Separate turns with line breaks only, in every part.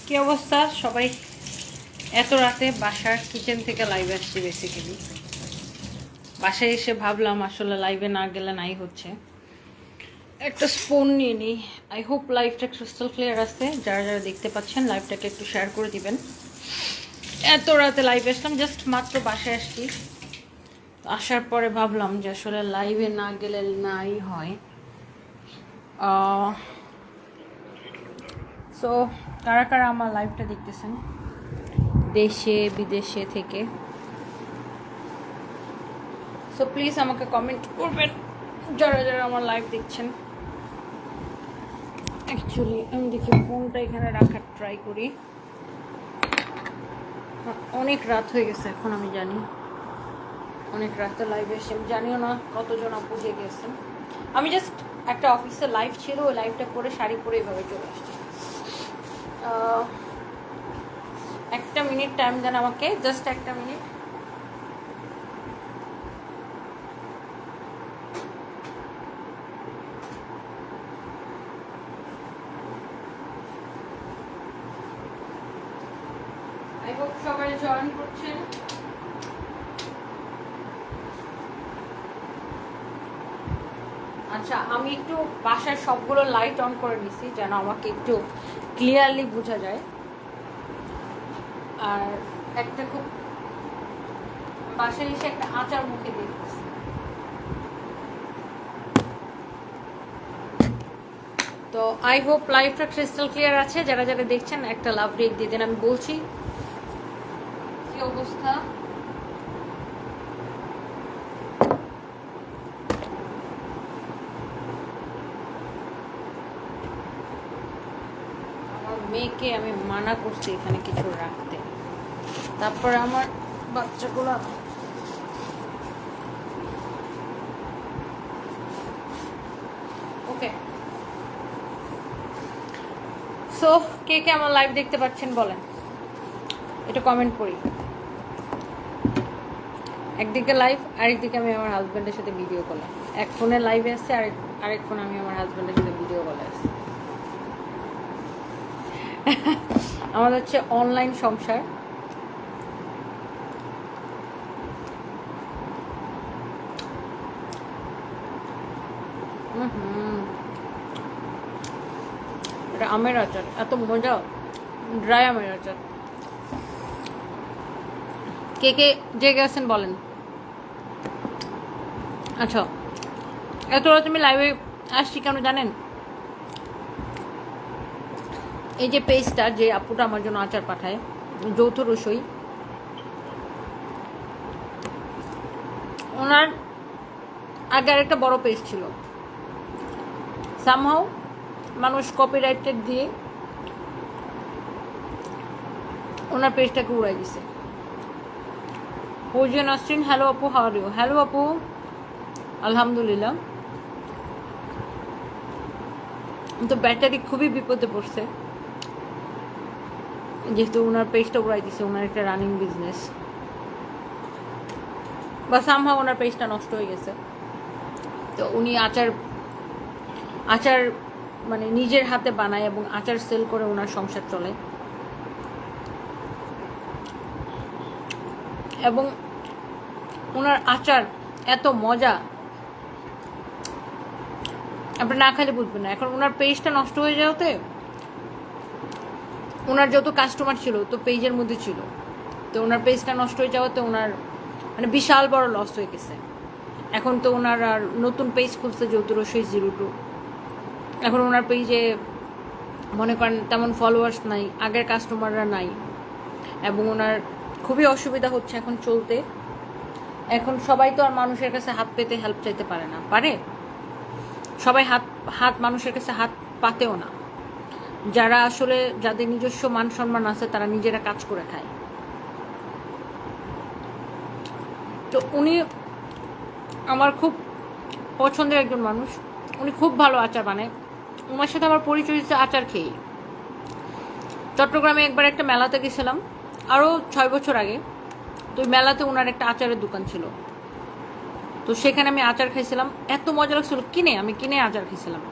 কি অবস্থা সবাই? এত রাতে বাসার কিচেন থেকে লাইভে আসছি। বেসিক্যালি বাসায় এসে ভাবলাম আসলে লাইভে না গেলে নাই হচ্ছে, একটা স্পুন নিয়ে নিই। আই হোপ লাইভটা ক্রিস্টাল ক্লিয়ার আছে। যারা যারা দেখতে পাচ্ছেন লাইভটাকে একটু শেয়ার করে দিবেন। এত রাতে লাইভে আসলাম, জাস্ট মাত্র বাসায় আসছি। আসার পরে ভাবলাম যে আসলে লাইভে না গেলে নাই হয়। সো কারা কারা আমার লাইভটা দেখতেছেন দেশে বিদেশে থেকে, সো প্লিজ আমাকে কমেন্ট করবেন যারা যারা আমার লাইভ দেখছেন। অ্যাকচুয়ালি আমি দেখি ফোনটা এখানে রাখার ট্রাই করি। অনেক রাত হয়ে গেছে এখন, আমি জানি অনেক রাতে লাইভে এসে আমি জানিও না কতজন আপু গেছেন। আমি জাস্ট একটা অফিসে লাইভ ছিল, ওই লাইভটা করে শাড়ি পরে এইভাবে চলে আসছি। একটা মিনিট টাইম দেন আমাকে, জাস্ট একটা মিনিট। আই হোপ সবাই জয়েন করছেন। আচ্ছা, আমি একটু বাসার সবগুলো লাইট অন করে নিছি যেন আমাকে একটু ক্লিয়ারলি বোঝা যায়। আর একটা খুব বাসায় এসে একটা আচার মুখে দেখতেছি। তো আই হোপ লাইভটা ক্রিস্টাল ক্লিয়ার আছে। যারা যারা দেখছেন একটা লাভ রেক দিয়ে দেন। আমি বলছি কি অবস্থা। আমার মেয়েকে আমি মানা করছি এখানে কিছু রাখতে, তারপরে আমার বাচ্চাগুলো ওকে। সো কে কে আমার লাইভ দেখতে পাচ্ছেন বলেন, এটা কমেন্ট করি। একদিকে লাইভ, আরেকদিকে আমি আমার হাজব্যান্ডের সাথে ভিডিও কলে, এক ফোনে লাইভে আসছে, আরেক ফোনে আমি আমার হাজব্যান্ডের সাথে ভিডিও কলে আসছি। আমাদের হচ্ছে অনলাইন সংসার। এটা আমের আচার, এত মজা, ড্রাই আমের আচার। কে কে জেগে আছেন বলেন। আচ্ছা, এত রাত আমি লাইভে আসছি কেন জানেন? এই যে পেজটা, যে আপুটা আমার জন্য আচার পাঠায়, যৌথ রসই, ওনার আগে আরেকটা বড় পেজ ছিল। সামহাও মানুষ কপিরাইটেড দিয়ে ওনার পেজটাকে উড়াই দিছে। ফৌজিয়া নাসরিন, হ্যালো আপু, হাউ আর ইউ? হ্যালো আপু, আলহামদুলিল্লাহ। তো ব্যাটারি খুবই বিপদে পড়ছে, যেহেতু ওনার পেজটা উড়াই দিছে। ওনার একটা রানিং বিজনেস, বা সামহাও ওনার পেজটা নষ্ট হয়ে গেছে। তো উনি আচার মানে নিজের হাতে বানায় এবং আচার সেল করে ওনার সংসার চলে। এবং ওনার আচার এত মজা, আপনি না খাইলে বুঝবেন না। এখন ওনার পেজটা নষ্ট হয়ে যাওয়াতে ওনার যত কাস্টমার ছিল তো পেজের মধ্যে ছিল, তো ওনার পেজটা নষ্ট হয়ে যাওয়াতে ওনার মানে বিশাল বড় লস হয়ে গেছে। এখন তো ওনার আর নতুন পেজ খুলছে, যৌথ রসই 02। এখন ওনার পেজে মনে করেন তেমন ফলোয়ার্স নাই, আগের কাস্টমাররা নাই, এবং ওনার খুবই অসুবিধা হচ্ছে এখন চলতে। এখন সবাই তো আর মানুষের কাছে হাত পেতে হেল্প চাইতে পারে না, পারে সবাই হাত মানুষের কাছে হাত পাতেও না। যারা আসলে যাদের নিজস্ব মান সম্মান আছে তারা নিজেরা কাজ করে খায়। তো উনি আমার খুব পছন্দের একজন মানুষ, উনি খুব ভালো আচার বানায়। ওনার সাথে আমার পরিচয় হচ্ছে আচার খেয়ে। চট্টগ্রামে একবার একটা মেলাতে গেছিলাম, আরও 6 বছর আগে। তো ওই মেলাতে ওনার একটা আচারের দোকান ছিল, তো সেখানে আমি আচার খাইছিলাম। এত মজা লাগছিল, আমি কিনে আচার খাইছিলাম,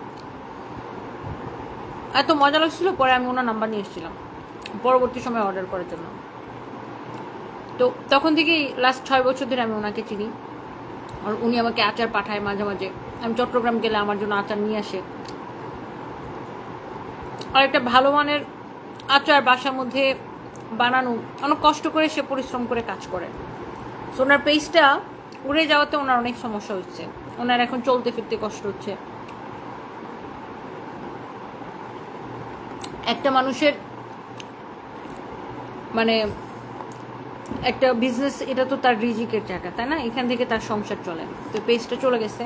এত মজা লাগছিল। পরে আমি ওনার নাম্বার নিয়ে এসেছিলাম, পরবর্তী সময় অর্ডার করার জন্য। তো তখন থেকেই লাস্ট 6 বছর ধরে আমি ওনাকে চিনি। আর উনি আমাকে আচার পাঠায় মাঝে মাঝে, আমি চট্টগ্রাম গেলে আমার জন্য আচার নিয়ে আসে। আর একটা ভালো মানের আচার বাসার মধ্যে বানানো অনেক কষ্ট করে, সে পরিশ্রম করে কাজ করে। সো ওনার পেজটা উড়ে যাওয়াতে ওনার অনেক সমস্যা হচ্ছে, ওনার এখন চলতে ফিরতে কষ্ট হচ্ছে। একটা মানুষের মানে একটা বিজনেস, এটা তো তার রিজিকের জায়গা, তাই না? এখান থেকে তার সংসার চলে। তো পেজটা চলে গেছে।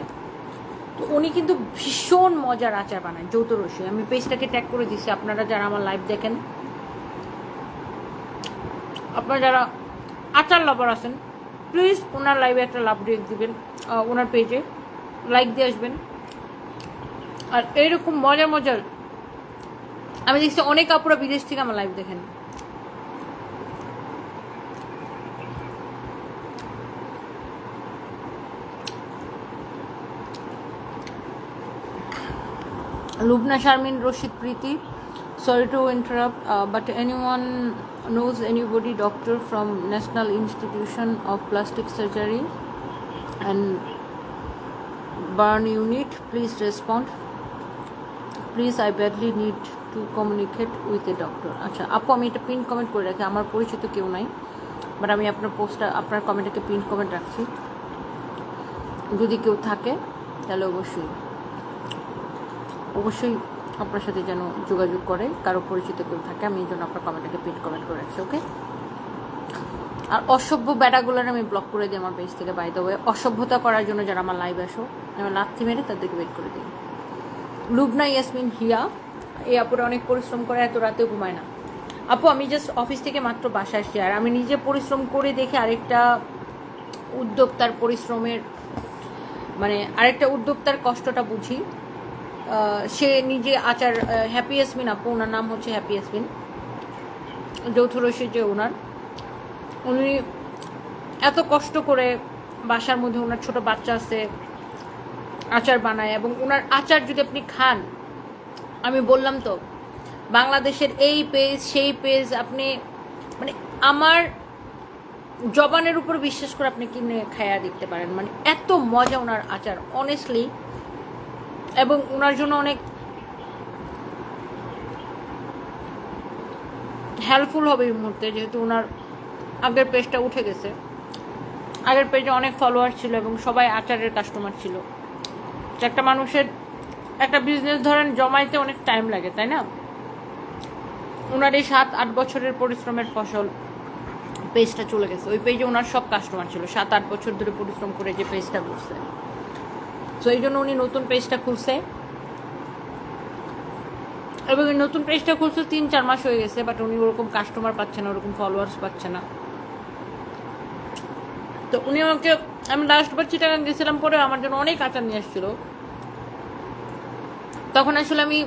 তো উনি কিন্তু ভীষণ মজার আচার বানায়, যৌথ রসই। আমি পেজটাকে ট্যাগ করে দিচ্ছি, আপনারা যারা আমার লাইভ দেখেন, আপনারা যারা আচার লাভার আছেন, প্লিজ ওনার লাইভে একটা লাভ রিয়েক্ট দিবেন, ওনার পেজে লাইক দিয়ে আসবেন। আর এইরকম মজার মজার আমি দেখছি অনেক আপুরা বিদেশ থেকে আমার লাইভ দেখেন। Lubna Sharmin Roshid Preeti, sorry to interrupt, but anyone knows anybody doctor from National Institution of Plastic Surgery and Burn Unit, please respond. Please, I badly need to communicate with a doctor. আচ্ছা আপু, আমি এটা pin comment করে রাখি, আমার পরিচিত কেউ নাই, বাট আমি আপনার পোস্টটা, আপনার কমেন্টটাকে পিন কমেন্ট রাখছি। যদি কেউ থাকে তাহলে অবশ্যই আপনার সাথে যেন যোগাযোগ করে, কারো পরিচিত কেউ থাকে, আমি এই জন্য আপনার কমেন্টটাকে পিন কমেন্ট করে রাখছি, ওকে? আর অসভ্য ব্যাটাগুলোর আমি ব্লক করে দিই আমার পেজ থেকে। বাই দ্য ওয়ে, অসভ্যতা করার জন্য যারা আমার লাইভ আসো, আমি লাথি মেরে তাদেরকে বের করে দিই। লুবনা ইয়াসমিন হিয়া, এই আপুরা অনেক পরিশ্রম করে, এত রাতেও ঘুমায় না। আপু, আমি জাস্ট অফিস থেকে মাত্র বাসায় আসছি, আর আমি নিজে পরিশ্রম করে দেখে আরেকটা উদ্যোক্তার পরিশ্রমের মানে আরেকটা উদ্যোক্তার কষ্টটা বুঝি। সে নিজে আচার, হ্যাপি ইয়াসমিন আপু, ওনার নাম হচ্ছে হ্যাপি ইয়াসমিন, যৌথ রসির যে ওনার, উনি এত কষ্ট করে বাসার মধ্যে, ওনার ছোট বাচ্চা আছে, আচার বানায়। এবং ওনার আচার যদি আপনি খান, আমি বললাম তো, বাংলাদেশের এই পেজ সেই পেজ, আপনি মানে আমার জবানের উপর বিশ্বাস করে আপনি কিনে খায়া দেখতে পারেন, মানে এত মজা ওনার আচার, অনেস্টলি। এবং ওনার জন্য অনেক হেল্পফুল হবে এই মুহূর্তে, যেহেতু ওনার আগের পেজটা উঠে গেছে। আগের পেজে অনেক ফলোয়ার ছিল এবং সবাই আচারের কাস্টমার ছিল। একটা মানুষের একটা বিজনেস ধরেন জমাইতে অনেক টাইম লাগে, তাই না? ওনার এই 7-8 বছরের পরিশ্রমের ফসল পেজটা চলে গেছে। ওই পেজে ওনার সব কাস্টমার ছিল, 7-8 বছর ধরে পরিশ্রম করে যে পেজটা করছে। তো এই জন্য উনি নতুন পেজটা খুলছে, এবং এই নতুন পেজটা খুলছে 3-4 মাস হয়ে গেছে, বাট উনি ওরকম কাস্টমার পাচ্ছে না, ওরকম ফলোয়ার্স পাচ্ছে না। তো উনি আমাকে, আমি লাস্টবার চিটাগাং গেছিলাম, পরে আমার জন্য অনেক আচার নিয়ে আসছিল। তখন আসলে আমি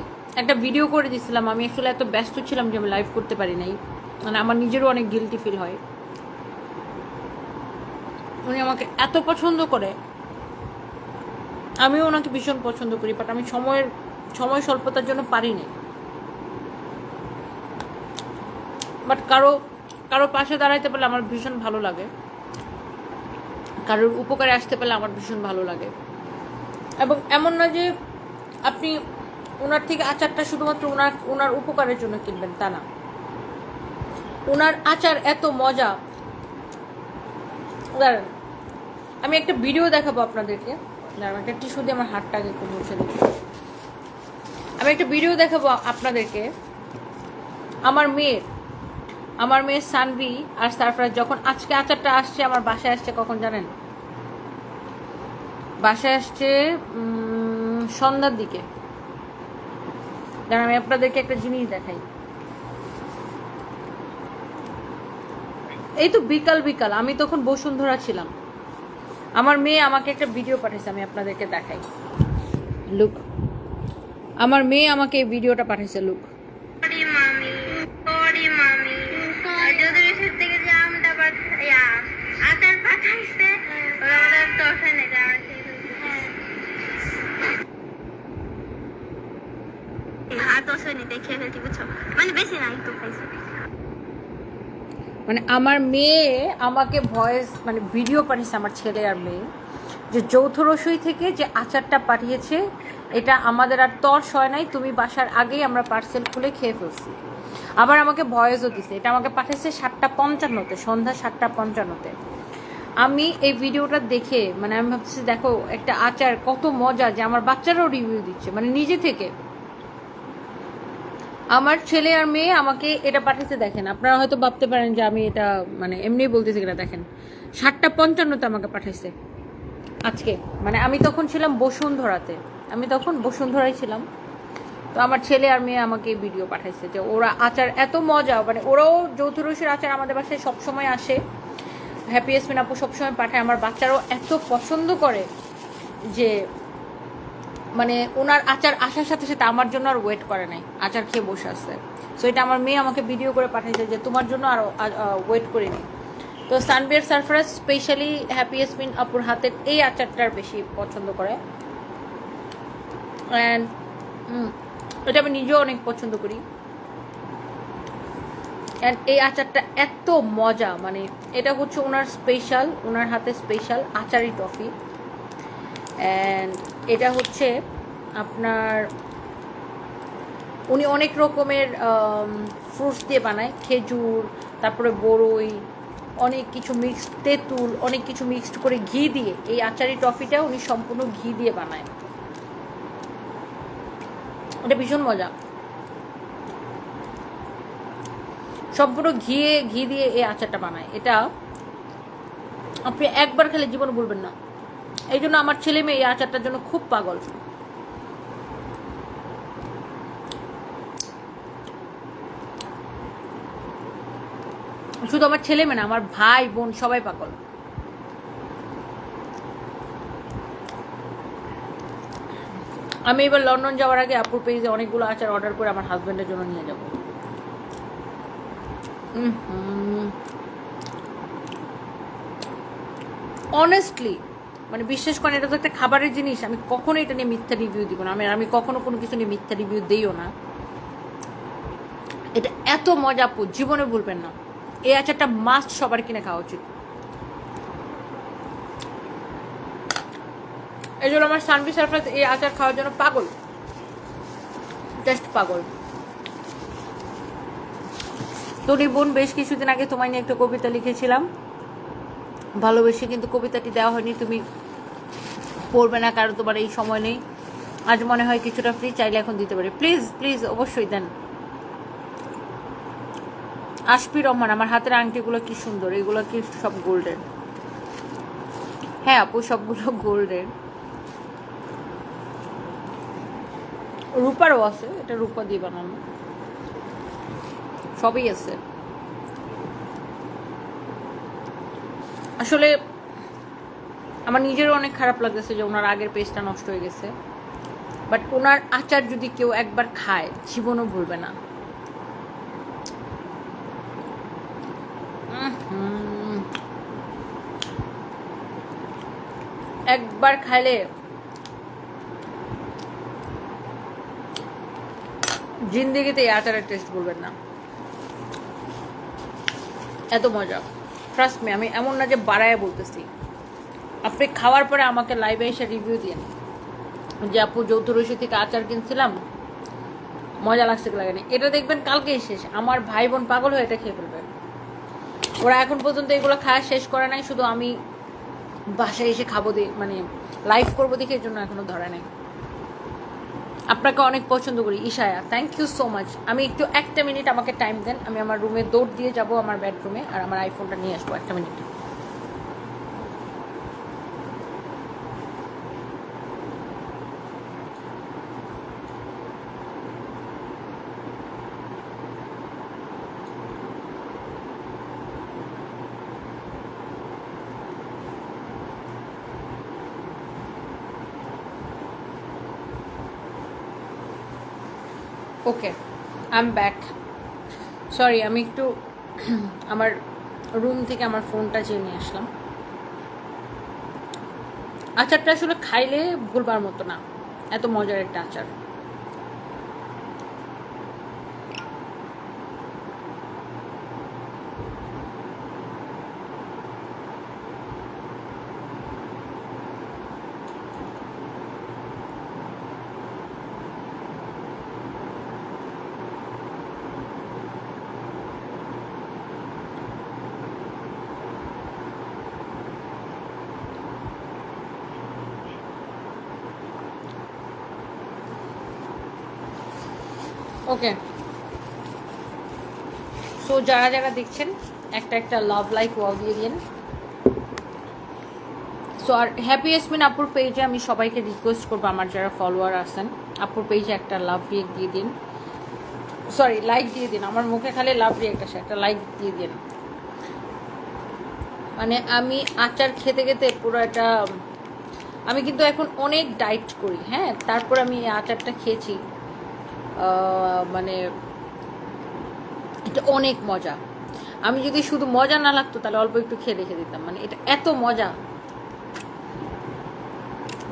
একটা ভিডিও করে দিয়েছিলাম, আমি আসলে এত ব্যস্ত ছিলাম যে আমি লাইভ করতে পারি নাই, মানে আমার নিজেরও অনেক গিল্টি ফিল হয়। উনি আমাকে এত পছন্দ করে, আমিও ওনাকে ভীষণ পছন্দ করি, বাট আমি সময় স্বল্পতার জন্য পারি নাই। বাট কারো পাশে দাঁড়াইতে পারলে আমার ভীষণ ভালো লাগে, কারোর উপকারে আসতে পারলে আমার ভীষণ ভালো লাগে। এবং এমন না যে আপনি ওনার থেকে আচারটা শুধুমাত্র ওনার উপকারের জন্য কিনবেন, তা না। ওনার আচার এত মজা। দাঁড়ান, আমি একটা ভিডিও দেখাবো আপনাদেরকে। দাঁড়ান, একটা টিস্যু দিয়ে আমার হাতটাকে একটু মুছে দিই। আমি একটা ভিডিও দেখাবো আপনাদেরকে। আমার মেয়ে সানভি আর সারফরাজ যখন আজকে আচারটা আসছে আমার বাসায় আসছে, কখন জানেন? বাসায় আসছে সন্ধ্যার দিকে। আমি আপনাদেরকে একটা জিনিস দেখাই। এই তো বিকাল আমি তখন বসুন্ধরা ছিলাম। আমার মেয়ে আমাকে একটা ভিডিও পাঠিয়েছে, আমি আপনাদেরকে দেখাই। লুক, আমার মেয়ে আমাকে এই ভিডিওটা পাঠিয়েছে। লুক,
আর 10 মিনিট খেয়ে ফেলছি, বুঝছো? মানে বেশি না, একটু খাইছি।
মানে আমার মেয়ে আমাকে ভয়েস মানে ভিডিও পাঠিয়েছে, আমার ছেলে আর মেয়ে, যে যৌথ রসই থেকে যে আচারটা পাঠিয়েছে এটা আমাদের আর তর্স হয় নাই, তুমি বাসার আগেই আমরা পার্সেল খুলে খেয়ে ফেলছি। আবার আমাকে ভয়েসও দিছে, এটা আমাকে পাঠিয়েছে 7:55-তে, সন্ধ্যা 7:55-তে। আমি এই ভিডিওটা দেখে মানে আমি ভাবছি দেখো একটা আচার কত মজা, যে আমার বাচ্চারাও রিভিউ দিচ্ছে মানে নিজে থেকে। আমার ছেলে আর মেয়ে আমাকে এটা পাঠাতে, দেখেন আপনারা হয়তো ভাবতে পারেন যে আমি এটা মানে এমনি বলতেছি কিনা, দেখেন 7:55-তে আমাকে পাঠাইছে আজকে। মানে আমি তখন ছিলাম বসুন্ধরাতে, আমি তখন বসুন্ধরায় ছিলাম। তো আমার ছেলে আর মেয়ে আমাকে ভিডিও পাঠাইছে যে ওরা আচার এত মজা, মানে ওরাও যৌথ রসির আচার আমাদের বাসায় সবসময় আসে, হ্যাপি ইয়াসমিন আপু সবসময় পাঠায়, আমার বাচ্চারাও এত পছন্দ করে যে মানে ওনার আচার আসার সাথে সাথে আমার জন্য আর ওয়েট করে নাই, আচার খেয়ে বসে আছে। সো এটা আমার মেয়ে আমাকে ভিডিও করে পাঠিয়েছে যে তোমার জন্য আর ওয়েট করিনি। তো সানবিয়ার সারফরাজ স্পেশালি হ্যাপি ইয়াসমিন আপুর হাতের এই আচারটার বেশি পছন্দ করে, অ্যান্ড এটা আমি নিজেও অনেক পছন্দ করি। অ্যান্ড এই আচারটা এত মজা, মানে এটা হচ্ছে ওনার স্পেশাল, ওনার হাতে স্পেশাল আচারি টফি। অ্যান্ড এটা হচ্ছে আপনার উনি অনেক রকমের ফ্রুটস দিয়ে বানায়, খেজুর, তারপরে বড়ই, অনেক কিছু মিক্সড, তেঁতুল, অনেক কিছু মিক্সড করে ঘি দিয়ে এই আচারি টফিটা উনি সম্পূর্ণ ঘি দিয়ে বানায়। এটা ভীষণ মজা, সম্পূর্ণ ঘি দিয়ে এই আচারটা বানায়। এটা আপনি একবার খেলে জীবন ভুলবেন না। এই জন্য আমার ছেলে মেয়ে এই আচারটার জন্য খুব পাগল। শুধু আমার ছেলে মেয়ে না, আমার ভাই বোন সবাই পাগল। আমি এবার লন্ডন যাওয়ার আগে আপুর পেজে অনেকগুলো আচার অর্ডার করে আমার হাজবেন্ডের জন্য নিয়ে যাব। অনেস্টলি মানে বিশ্বাস করেন, এটা তো একটা খাবারের জিনিস, আমি কখনো এটা নিয়ে মিথ্যা রিভিউ দিব না, আমি কখনো কোনো কিছু নিয়ে মিথ্যা রিভিউ দিইও না। এটা এত মজা আপু, জীবনে ভুলবেন না। এই আচারটা মাস্ট সবার কিনে খাওয়া উচিত। এই জন্য আমার সানভি সারফরাজ এই আচার খাওয়ার জন্য পাগল, জাস্ট পাগল। তোর বোন বেশ কিছুদিন আগে তোমায় নিয়ে একটা কবিতা লিখেছিলাম, ভালোবেসে, কিন্তু কবিতাটি দেওয়া হয়নি, তুমি পড়বে না কারণ তোমার এই সময় নেই। আজ মনে হয় কিছুটা ফ্রি, চাইলে এখন দিতে পারি। প্লিজ প্লিজ অবশ্যই দেন। আশফি রহমান, আমার হাতের আংটিগুলো কি সুন্দর, এগুলো কি সব গোল্ডেন? হ্যাঁ আপু, সবগুলো গোল্ডেন, রূপারও আছে, এটা রূপা দিয়ে বানানো, সবই আছে। আসলে আমার নিজেরও অনেক খারাপ লাগতেছে যে ওনার আগের পেজটা নষ্ট হয়ে গেছে, বাট ওনার আচার যদি কেউ একবার খায় জীবনও ভুলবে না। একবার খাইলে জিন্দেগিতে এই আচারের টেস্ট বলবেন না, এত মজা। ট্রাস্ট মি, আমি এমন না যে বাড়ায় বলতেছি। আপনি খাওয়ার পরে আমাকে লাইভে এসে রিভিউ দিন যে আপু যৌথ রসি থেকে আচার কিনছিলাম, মজা লাগছে কি লাগেনি। এটা দেখবেন কালকেই শেষ, আমার ভাই বোন পাগল হয়ে এটা খেয়ে ফেলবে। ওরা এখন পর্যন্ত এগুলো খাওয়া শেষ করে নাই, শুধু আমি বাসায় এসে খাবো মানে লাইভ করবো দেখে এর জন্য এখনো ধরে নাই। আপনাকে অনেক পছন্দ করি ইশায়া, থ্যাংক ইউ সো মাচ। আমি একটু একটা মিনিট আমাকে টাইম দেন, আমি আমার রুমে দৌড় দিয়ে যাব আমার বেডরুমে, আর আমার আইফোনটা নিয়ে আসবো, একটা minute. Okay, I am back. Sorry, আমি একটু আমার রুম থেকে আমার ফোনটা চেয়ে নিয়ে আসলাম। আচারটা আসলে খাইলে ভুলবার মতো না, এত মজার একটা আচার। ওকে, সো যারা যারা দেখছেন একটা লাভ লাইক ওয়াও দিয়ে দিন। সো আর হ্যাপি ইয়াসমিন আপুর পেজে আমি সবাইকে রিকোয়েস্ট করবো, আমার যারা ফলোয়ার আছেন আপুর পেজে একটা লাভ রিয়েক্ট দিয়ে দিন, সরি লাইক দিয়ে দিন। আমার মুখে খালি লাভ রিয়েক্ট আসে, একটা লাইক দিয়ে দিন। মানে আমি আচার খেতে খেতে পুরো একটা, আমি কিন্তু এখন অনেক ডায়েট করি, হ্যাঁ, তারপর আমি এই আচারটা খেয়েছি, মানে এটা অনেক মজা। আমি যদি শুধু মজা না লাগতো তাহলে অল্প একটু খেয়ে রেখে দিতাম। মানে এটা এত মজা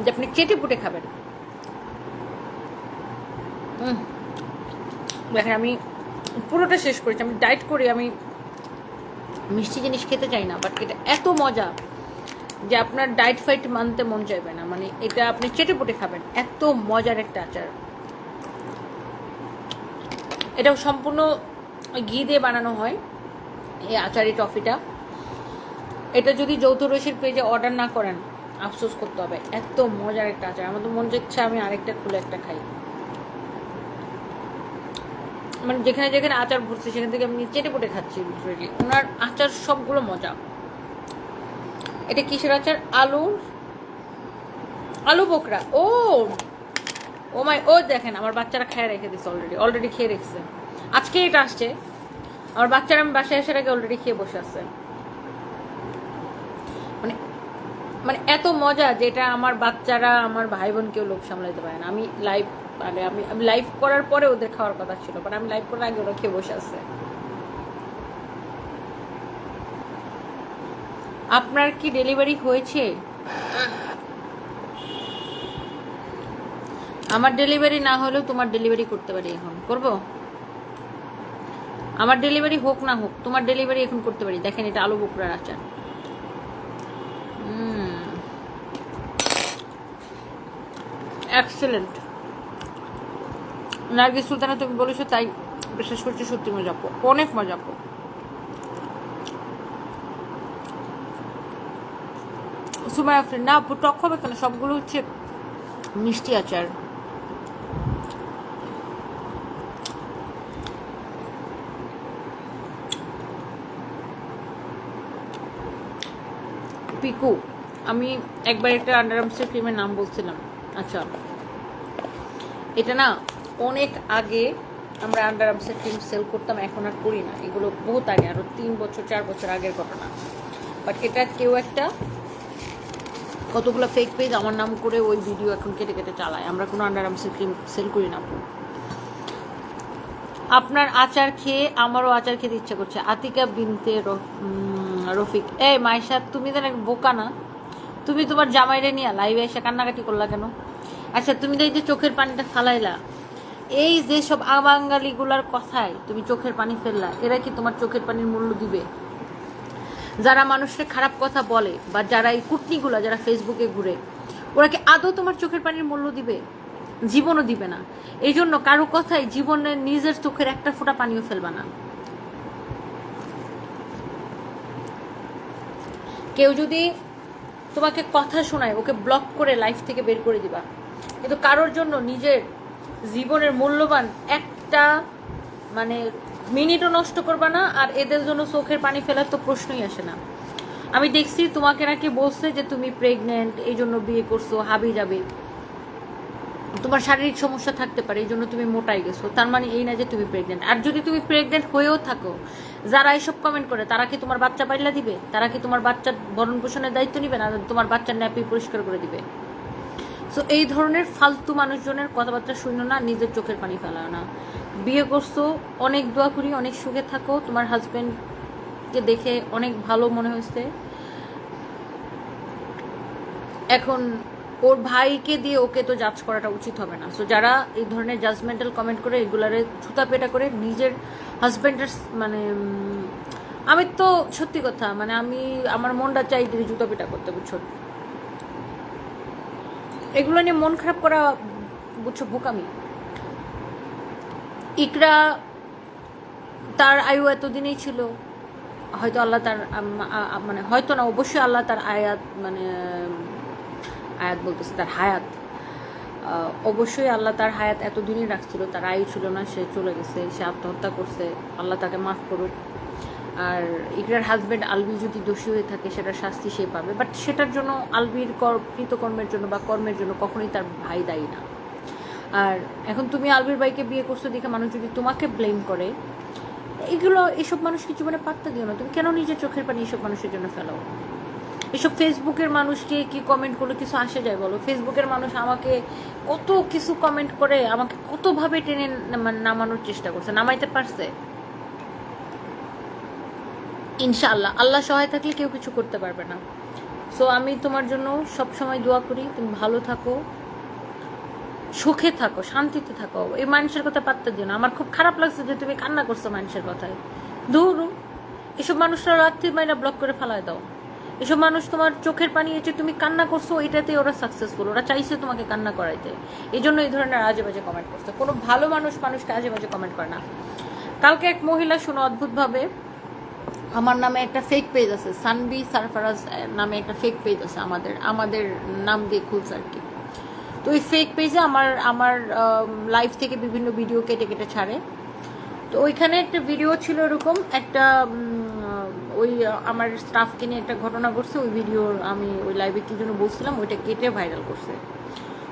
যে আপনি চেটে পুটে খাবেন। দেখেন আমি পুরোটা শেষ করেছি, আমি ডায়েট করি, আমি মিষ্টি জিনিস খেতে চাই না, বাট এটা এত মজা যে আপনার ডায়েট ফাইট মানতে মন চাইবে না। মানে এটা আপনি চেটে পুটে খাবেন, এত মজার একটা আচার। এটাও সম্পূর্ণ ঘি দিয়ে বানানো হয় এই আচারি টফিটা। এটা যদি যৌথ রসির পেজে অর্ডার না করেন আফসোস করতে হবে, এত মজার একটা আচার। আমার তো মন চাচ্ছে আমি আরেকটা খুলে একটা খাই। মানে যেখানে যেখানে আচার ভরছে সেখান থেকে আমি চেটে পুটে খাচ্ছি লিটারেলি। ওনার আচার সবগুলো মজা। এটা কিসের আচার? আলু বোকরা। ও ও মাই, ও দেখেন আমার বাচ্চারা খেয়ে রেখে দিচ্ছে, অলরেডি খেয়ে রেখেছে। আজকে এটা আসছে, আমার বাচ্চারা আমি বাসায় আসার আগে অলরেডি খেয়ে বসে আছে। মানে মানে এত মজা যেটা আমার বাচ্চারা আমার ভাই বোন কেউ লোভ সামলাইতে পারে না। আমি লাইভ, মানে আমি লাইভ করার পরে ওদের খাওয়ার কথা ছিল, বাট আমি লাইভ করার আগে ওরা খেয়ে বসে আছে। আপনার কি ডেলিভারি হয়েছে? আমার ডেলিভারি না হলেও তোমার ডেলিভারি করতে পারি, এখন করব। আমার ডেলিভারি হোক না হোক তোমার ডেলিভারি এখন করতে পারি। দেখেন এটা আলু বোকরার আচার, এক্সেলেন্ট। নার্গিস সুলতানা তুমি বলেছো তাই বিশ্বাস করছি, সত্যি মজা আপু, অনেক মজা আপু। সুমাইয়া আফরিন, না আপু টক হবে কেন, সবগুলো হচ্ছে মিষ্টি আচার। পিকু, আমি একবার একটা আন্ডার আর্মসের ক্রিমের নাম বলছিলাম। আচ্ছা, এটা না অনেক আগে আমরা আন্ডার আর্মসের ক্রিম সেল করতাম, এখন আর করি না। এগুলো বহুত আগে, আরও 3 বছর 4 বছর আগের ঘটনা। বাট এটা কেউ একটা কতগুলো ফেক পেজ আমার নাম করে ওই ভিডিও এখন কেটে কেটে চালায়। আমরা কোনো আন্ডার আর্মসের ক্রিম সেল করি না। আপনার আচার খেয়ে আমারও আচার খেতে ইচ্ছা করছে। আতিকা বিনতে রফিক, এই মাইশা তুমি তো এক বোকা না, তুমি তোমার জামাইরে নিয়ে লাইভে এসে কান্নাকাটি করলা কেন? আচ্ছা তুমি তো এই যে চোখের পানিটা ফালাইলা, এই যে সব আবাঙ্গালিগুলার কথায় তুমি চোখের পানি ফেললা, এরা কি তোমার চোখের পানির মূল্য দিবে? যারা মানুষের খারাপ কথা বলে বা যারা এই কুটনিগুলা যারা ফেসবুকে ঘুরে, ওরা কি আদৌ তোমার চোখের পানির মূল্য দিবে? জীবনও দিবে না। এই জন্য কারো কথায় জীবনে নিজের চোখের একটা ফোঁটা পানিও ফেলবা না। কেউ যদি তোমাকে কথা শোনায় ওকে ব্লক করে লাইফ থেকে বের করে দিবা, কিন্তু কারোর জন্য নিজের জীবনের মূল্যবান একটা মানে মিনিটও নষ্ট করবা না। আর এদের জন্য চোখের পানি ফেলার তো প্রশ্নই আসে না। আমি দেখছি তোমাকে নাকি বলছে যে তুমি প্রেগনেন্ট, এই জন্য বিয়ে করছো, হাবি যাবে, তোমার শারীরিক সমস্যা থাকতে পারে এই জন্য তুমি মোটাই গেছো। তার মানে এই না যে তুমি প্রেগনেন্ট। আর যদি তুমি প্রেগনেন্ট হয়েও থাকো, যারা এইসব কমেন্ট করে তারা কি তোমার বাচ্চা পাইলা দিবে? তারা কি তোমার বাচ্চার ভরণ পোষণের দায়িত্ব নিবে না? তোমার বাচ্চার ন্যাপি পরিষ্কার করে দিবে? সো এই ধরনের ফালতু মানুষজনের কথাবার্তা শুনো না, নিজের চোখের পানি ফেলাও না। বিয়ে করছো, অনেক দোয়া করি অনেক সুখে থাকো। তোমার হাজবেন্ডকে দেখে অনেক ভালো মনে হয়েছে। এখন ওর ভাইকে দিয়ে ওকে তো জাজ করাটা উচিত হবে না। সো যারা এই ধরনের জাজমেন্টাল কমেন্ট করে এগুলারে ছুতা পেটা করে নিজের হাজবেন্ডের মানে আমি তো সত্যি কথা মানে আমি আমার মনটা চাই যদি জুতা পেটা করতে, বুঝছো? এগুলো নিয়ে মন খারাপ করা বুঝছো বোকামি। ইকরা তার আয়ু এতদিনেই ছিল, হয়তো আল্লাহ তার মানে হয়তো না অবশ্যই আল্লাহ তার আয়াত মানে আয়াত বলতেছে তার হায়াত অবশ্যই আল্লাহ তার হায়াত এতদিনই রাখছিল, তার আয়ু ছিল না, সে চলে গেছে, সে আত্মহত্যা করছে, আল্লাহ তাকে মাফ করুক। আর ইকরার হাজব্যান্ড আলবি যদি দোষী হয়ে থাকে সেটার শাস্তি সে পাবে, বাট সেটার জন্য আলবির কৃতকর্মের জন্য বা কর্মের জন্য কখনোই তার ভাই দায়ী না। আর এখন তুমি আলবির ভাইকে বিয়ে করছো দেখে মানুষ যদি তোমাকে ব্লেম করে, এসব মানুষকে জীবনে পাত্তা দিও না। তুমি কেন নিজের চোখের পানি এসব মানুষের জন্য ফেলাও? এসব ফেসবুকের মানুষকে কি কমেন্ট করলে কিছু আসে যায় বলো? ফেসবুকের মানুষ আমাকে কত কিছু কমেন্ট করে, আমাকে কতভাবে টেনে নামানোর চেষ্টা করছে, নামাইতে পারছে? ইনশাআল্লাহ আল্লাহ সহায় থাকলে কেউ কিছু করতে পারবে না। সো আমি তোমার জন্য সব সময় দোয়া করি, তুমি ভালো থাকো, সুখে থাকো, শান্তিতে থাকো। এই মানুষের কথা পাত্তা দিও না। আমার খুব খারাপ লাগছে যে তুমি কান্না করছো মানুষের কথায়। দূর, এসব মানুষরা রাত্রি মাইনা ব্লক করে ফেলায় দাও। এসব মানুষ তোমার চোখের পানি এসে তুমি কান্না করছো, এটাতে ওরা সাকসেসফুল, ওরা চাইছে তোমাকে কান্না করাইতে, এই জন্য এই ধরনের আজে বাজে কমেন্ট করছে। কোনো ভালো মানুষকে আজে বাজে কমেন্ট করে না। কালকে এক মহিলা শোনো অদ্ভুতভাবে, আমার নামে একটা ফেক পেজ আছে, সানবি সারফারাজ নামে একটা ফেক পেজ আছে, আমাদের নাম দিয়ে খুলছে আর কি। তো ওই ফেক পেজে আমার লাইভ থেকে বিভিন্ন ভিডিও কেটে কেটে ছাড়ে। তো ওইখানে একটা ভিডিও ছিল এরকম একটা, ওই আমার স্টাফকে নিয়ে একটা ঘটনা ঘটছে, ওই ভিডিও আমি ওই লাইভে কি জন্য বলছিলাম, ওইটা কেটে ভাইরাল করছে।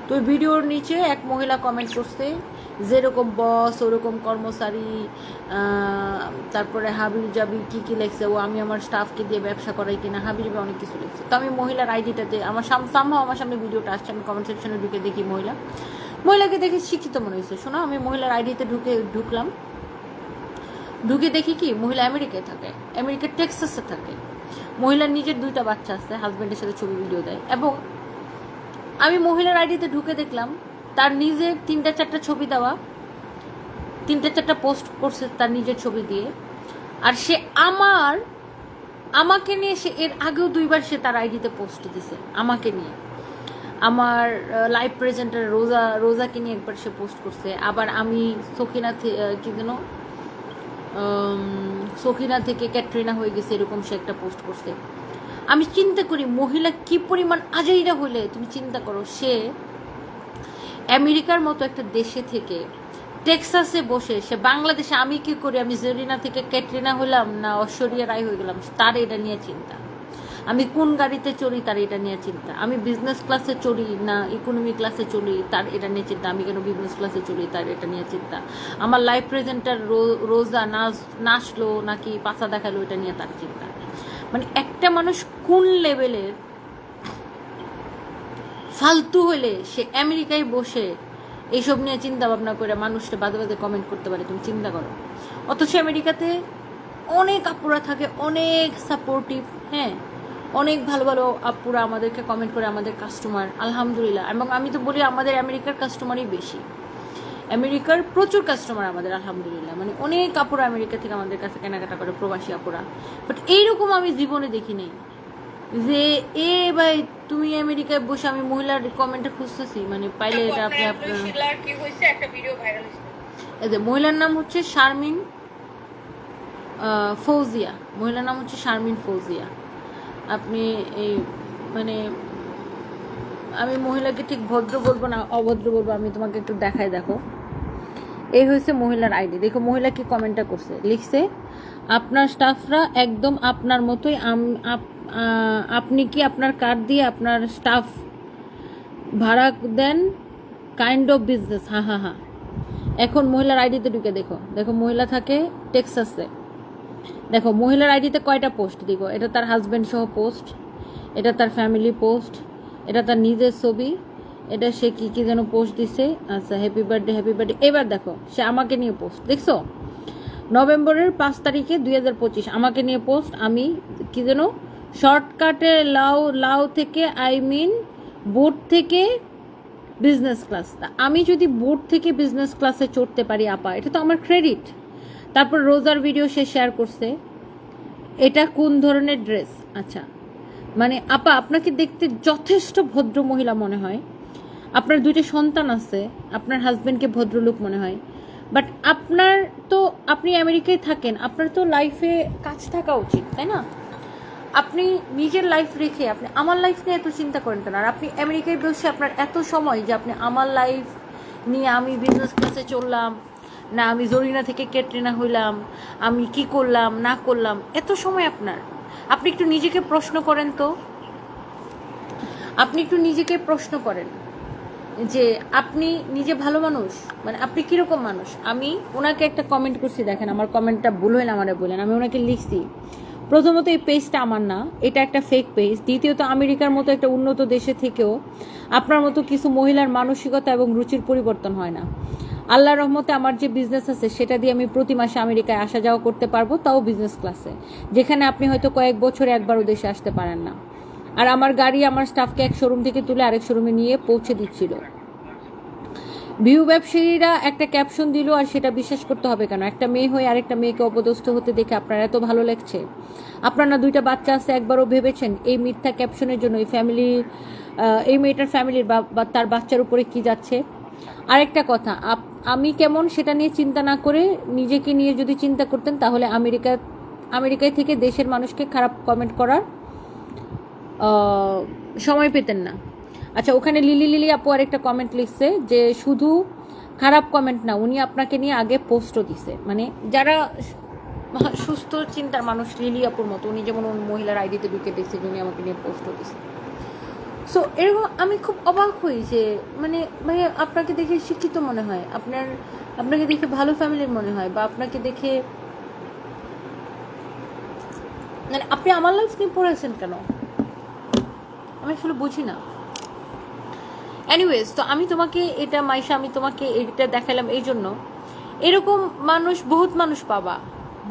তো ওই ভিডিওর নিচে এক মহিলা কমেন্ট করছে, যেরকম বস ওরকম কর্মচারী, তারপরে হাবির জাবি কি লেখছে, ও আমি আমার স্টাফকে দিয়ে ব্যবসা করাই কিনা, হাবির জাবি অনেক কিছু লিখছে। তো আমি মহিলার আইডিটাতে আমার সামনে ভিডিওটা আসছে, আমি কমেন্ট সেকশনে ঢুকে দেখি মহিলাকে দেখে শিক্ষিত মনে হয়েছে। শোনো, আমি মহিলার আইডিতে ঢুকে দেখি কি মহিলা আমেরিকায় থাকে, আমেরিকার টেক্সাসে থাকে। মহিলার নিজের 2টা বাচ্চা আছে, হাজব্যান্ডের সাথে ছবি ভিডিও দেয়। এবং আমি মহিলার আইডিতে ঢুকে দেখলাম তার নিজের 3-4টা ছবি দেওয়া, 3-4টা পোস্ট করছে তার নিজের ছবি দিয়ে। আর সে আমাকে নিয়ে, সে এর আগেও 2বার সে তার আইডিতে পোস্ট দিছে আমাকে নিয়ে। আমার লাইভ প্রেজেন্টার রোজাকে নিয়ে একবার সে পোস্ট করছে। আবার আমি সখিনা থেকে ক্যাটরিনা হয়ে গেছে এরকম সে একটা পোস্ট করছে। আমি চিন্তা করি মহিলা কি পরিমাণ আজাইরা হলে, তুমি চিন্তা করো, সে আমেরিকার মতো একটা দেশে থেকে টেক্সাসে বসে, সে বাংলাদেশে, আমি কি করি, আমি জেরিনা থেকে ক্যাটরিনা হলাম না ঐশ্বরিয়া রায় হয়ে গেলাম, তার এটা নিয়ে চিন্তা। আমি কোন গাড়িতে চড়ি তার এটা নিয়ে চিন্তা। আমি বিজনেস ক্লাসে চড়ি না ইকোনমি ক্লাসে চলি তার এটা নিয়ে চিন্তা। আমি কেন বিজনেস ক্লাসে চলি তার এটা নিয়ে চিন্তা। আমার লাইভ প্রেজেন্টার রোজা নাচলো নাকি পাছা দেখালো এটা নিয়ে তার চিন্তা। মানে একটা মানুষ কোন লেভেলের ফালতু হলে সে আমেরিকায় বসে এইসব নিয়ে চিন্তা ভাবনা করে মানুষটা বাদে বাদে কমেন্ট করতে পারে, তুমি চিন্তা করো। অথচ আমেরিকাতে অনেক আপুরা থাকে, অনেক সাপোর্টিভ, হ্যাঁ, অনেক ভালো ভালো আপুরা আমাদেরকে কমেন্ট করে, আমাদের কাস্টমার আলহামদুলিল্লাহ। এবং আমি তো বলি আমাদের আমেরিকার কাস্টমারই বেশি, আমেরিকার প্রচুর কাস্টমার আমাদের আলহামদুলিল্লাহ। মানে অনেক আপুরা আমেরিকা থেকে আমাদের কাছে কেনাকাটা করে, প্রবাসী আপুরা। বাট এইরকম আমি জীবনে দেখি নাই যে ভাই তুমি আমেরিকায় বসে, আমি মহিলার কমেন্টে খুঁজতেছি, মানে পাইলে এটা আপনি আপনার কি হয়েছে, একটা ভিডিও ভাইরাল হয়েছে। এই যে মহিলার নাম হচ্ছে শারমিন ফৌজিয়া, মহিলার নাম হচ্ছে শারমিন ফৌজিয়া। আপনি এই মানে আমি মহিলাকে ঠিক ভদ্র বলবো না অভদ্র বলবো, আমি তোমাকে একটু দেখাই, দেখো। এই হয়েছে মহিলার আইডি, দেখো মহিলা কি কমেন্টটা করছে, লিখছে, আপনার স্টাফরা একদম আপনার মতোই, আপনি কি আপনার কার্ড দিয়ে আপনার স্টাফ ভাড়া দেন, কাইন্ড অফ বিজনেস, হা। এখন মহিলার আইডিতে ঢুকে দেখো মহিলা থাকে টেক্সাসে। দেখো মহিলার আইডিতে কয়টা পোস্ট, দেখো এটা তার হাজব্যান্ড সহ পোস্ট, এটা তার ফ্যামিলি পোস্ট, এটা তার নিজের ছবি, এটা সে কি যেন পোস্ট দিছে, আচ্ছা হ্যাপি বার্থডে। এবার দেখো সে আমাকে নিয়ে পোস্ট, দেখছো নভেম্বরের 5 তারিখে 2025 আমাকে নিয়ে পোস্ট। আমি কি যেন শর্টকাটে লাউ থেকে বোট থেকে বিজনেস ক্লাস, আমি যদি বোট থেকে বিজনেস ক্লাসে চড়তে পারি আপা, এটা তো আমার ক্রেডিট। তারপর রোজার ভিডিও সে শেয়ার করছে, এটা কোন ধরনের ড্রেস, আচ্ছা মানে আপা আপনাকে দেখতে যথেষ্ট ভদ্র মহিলা মনে হয়, আপনার 2টা সন্তান আছে, আপনার হাজবেন্ডকে ভদ্রলোক মনে হয়, বাট আপনি আমেরিকায় থাকেন, আপনার তো লাইফে কাজ থাকা উচিত, তাই না? আপনি নিজের লাইফ রেখে আপনি আমার লাইফ নিয়ে এত চিন্তা করেন কেন? আর আপনি আমেরিকায় বসে আপনার এত সময় যে আপনি আমার লাইফ নিয়ে আমি বিজনেস ক্লাসে চললাম না, আমি জরিনা থেকে ক্যাটরিনা হইলাম, আমি কি করলাম না করলাম, এত সময় আপনার। আপনি একটু নিজেকে প্রশ্ন করেন তো, আপনি একটু নিজেকে প্রশ্ন করেন যে আপনি নিজে ভালো মানুষ, মানে আপনি কীরকম মানুষ। আমি ওনাকে একটা কমেন্ট করছি, দেখেন আমার কমেন্টটা ভুল হইলে আমারে বলেন। আমি ওনাকে লিখছি, প্রথমত এই পেজটা আমার না, এটা একটা ফেক পেজ। দ্বিতীয়ত আমেরিকার মতো একটা উন্নত দেশে থেকেও আপনার মতো কিছু মহিলার মানসিকতা এবং রুচির পরিবর্তন হয় না। আল্লাহর রহমতে আমার যে বিজনেস আছে সেটা দিয়ে আমি প্রতি মাসে আমেরিকায় আসা যাওয়া করতে পারবো, তাও বিজনেস ক্লাসে, যেখানে আপনি হয়তো কয়েক বছরে একবারও দেশে আসতে পারেন না। আর আমার গাড়ি আমার স্টাফকে এক শোরুম থেকে তুলে আরেক শোরুমে নিয়ে পৌঁছে দিচ্ছিল। ভিউ ব্যবসায়ীরা একটা ক্যাপশন দিল আর সেটা বিশ্বাস করতে হবে কেন? একটা মেয়ে হয়ে আরেকটা মেয়েকে অপদস্থ হতে দেখে আপনার এত ভালো লাগছে? আপনার না 2টা বাচ্চা আছে, একবারও ভেবেছেন এই মিথ্যা ক্যাপশনের জন্য এই মেয়েটার ফ্যামিলির বা তার বাচ্চার উপরে কি যাচ্ছে? আরেকটা কথা, আমি কেমন সেটা নিয়ে চিন্তা না করে নিজেকে নিয়ে যদি চিন্তা করতেন তাহলে আমেরিকায় থেকে দেশের মানুষকে খারাপ কমেন্ট করার সময় পেতেন না। আচ্ছা, ওখানে লিলি আপু আরেকটা কমেন্ট লিখছে যে শুধু খারাপ কমেন্ট না, উনি আপনাকে নিয়ে আগে পোস্টও দিছে। মানে যারা সুস্থ চিন্তার মানুষ, লিলি আপুর মতো, উনি যেমন মহিলার আইডিতে ঢুকে দেখছে যে উনি আমাকে নিয়ে পোস্টও দিছে। সো এরকম আমি খুব অবাক হই যে মানে আপনাকে দেখে শিক্ষিত মনে হয়, আপনাকে দেখে ভালো ফ্যামিলির মনে হয়, বা আপনাকে দেখে মানে আপনি আমার লাইফ নিয়ে পড়েছেন কেন? আমি আসলে বুঝি না। এনিওয়েজ, তো আমি তোমাকে এটা মাইশা, আমি তোমাকে এটা দেখালাম এই জন্য, এরকম বহুত মানুষ পাবা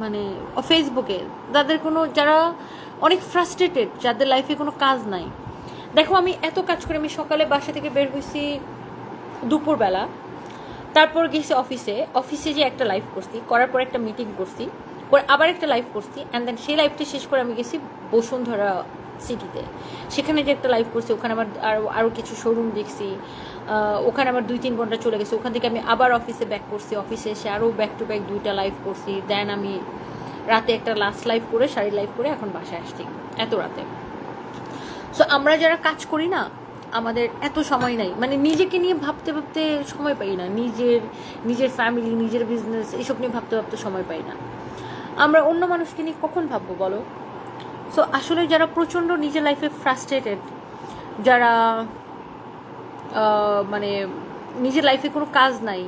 মানে ফেসবুকে, যারা অনেক ফ্রাস্ট্রেটেড, যাদের লাইফে কোনো কাজ নাই। দেখো, আমি এত কাজ করে আমি সকালে বাসা থেকে বের হয়েছি দুপুরবেলা, তারপর গেছি অফিসে যে একটা লাইভ করছি, করার পর একটা মিটিং করছি, করে আবার একটা লাইভ করছি, অ্যান্ড দেন সেই লাইভটা শেষ করে আমি গেছি বসুন্ধরা সিটিতে। সেখানে যে একটা লাইভ করছি, ওখানে আমার আরও কিছু শোরুম দেখছি, ওখানে আমার 2-3 ঘন্টা চলে গেছে। ওখান থেকে আমি আবার অফিসে ব্যাক করছি, অফিসে এসে আরও ব্যাক টু ব্যাক 2টা লাইভ করছি। দেন আমি রাতে একটা লাস্ট লাইভ করে, শাড়ি লাইভ করে এখন বাসায় আসছি এত রাতে। সো আমরা যারা কাজ করি না, আমাদের এত সময় নাই, মানে নিজেকে নিয়ে ভাবতে ভাবতে সময় পাই না, নিজের ফ্যামিলি, নিজের বিজনেস এইসব নিয়ে ভাবতে ভাবতে সময় পাই না। আমরা অন্য মানুষকে নিয়ে কখন ভাববো বলো? সো আসলে যারা প্রচণ্ড নিজের লাইফে ফ্রাস্ট্রেটেড, যারা মানে নিজের লাইফে কোনো কাজ নাই,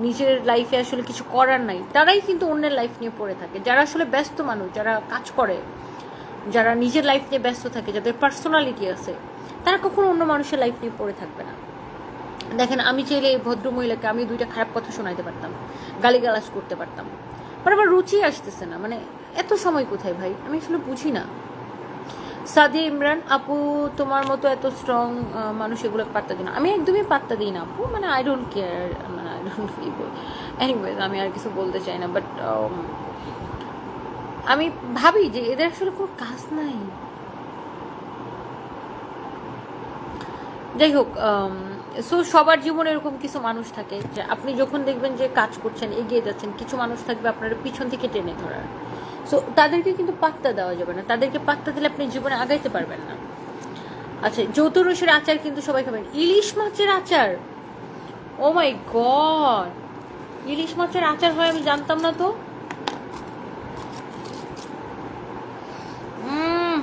নিজের লাইফে আসলে কিছু করার নাই, তারাই কিন্তু অন্যের লাইফ নিয়ে পড়ে থাকে। যারা আসলে ব্যস্ত মানুষ, যারা কাজ করে, যারা নিজের লাইফ নিয়ে ব্যস্ত থাকে, যাদের পার্সোনালিটি আছে, তারা কখনো অন্য মানুষের লাইফ নিয়ে পড়ে থাকবে না। দেখেন, আমি চাইলে এই ভদ্রমহিলাকে আমি 2টা খারাপ কথা শোনাইতে পারতাম, গালিগালাজ করতে পারতাম, বাট আমার রুচি আসতেছে না। মানে এত সময় কোথায় ভাই? আমি আসলে বুঝি না। সাদিয়া ইমরান আপু, তোমার মতো এত স্ট্রং মানুষ এগুলো পাত্তা দিই না। আমি একদমই পাত্তা দিই না আপু, মানে আই ডোন্ট কেয়ার, মানে আই ডোন্ট এনিওয়েজ, আমি আর কিছু বলতে চাই না। বাট আমি ভাবি যে এদের আসলে কোনো কাজ নাই। যাই হোক, সো সবার জীবনে এরকম কিছু মানুষ থাকে যে আপনি যখন দেখবেন যে কাজ করছেন, এগিয়ে যাচ্ছেন, কিছু মানুষ থাকবে আপনার পিছন থেকে টেনে ধরার। সো তাদেরকে কিন্তু পাত্তা দেওয়া যাবে না, তাদেরকে পাত্তা দিলে আপনি জীবনে আগাইতে পারবেন না। আচ্ছা, যৌথ রসের আচার কিন্তু সবাই খাবেন। ইলিশ মাছের আচার, ও মাই গড, ইলিশ মাছের আচার হয় আমি জানতাম না তো।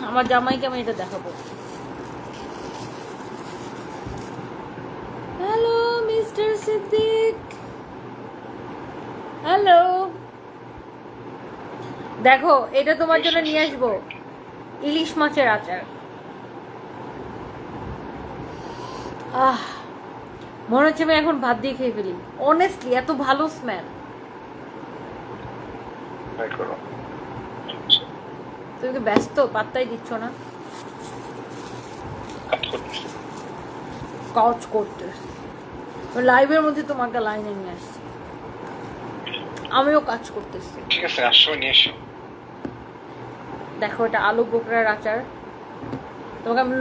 আমার জামাইকে আমি এটা দেখাবো। হ্যালো মিস্টার সিদ্দিক, হ্যালো, দেখো এটা তোমার জন্য নিয়ে আসবো, ইলিশ মাছের আচার। মনে হচ্ছে আমি এখন ভাত দিয়ে খেয়ে ফেলি, অনেস্টলি এত ভালো স্মেল। তুমি কি ব্যস্ত? পাত্তাই দিচ্ছ না। কাজ করতে লাইভের মধ্যে তোমাকে লাইনে নিয়ে আসছি, আমিও কাজ করতেছি। ঠিক আছে, আসো নিয়ে এসো। দেখো, এটা আলু বোকরার আচার। তোমাকে আমি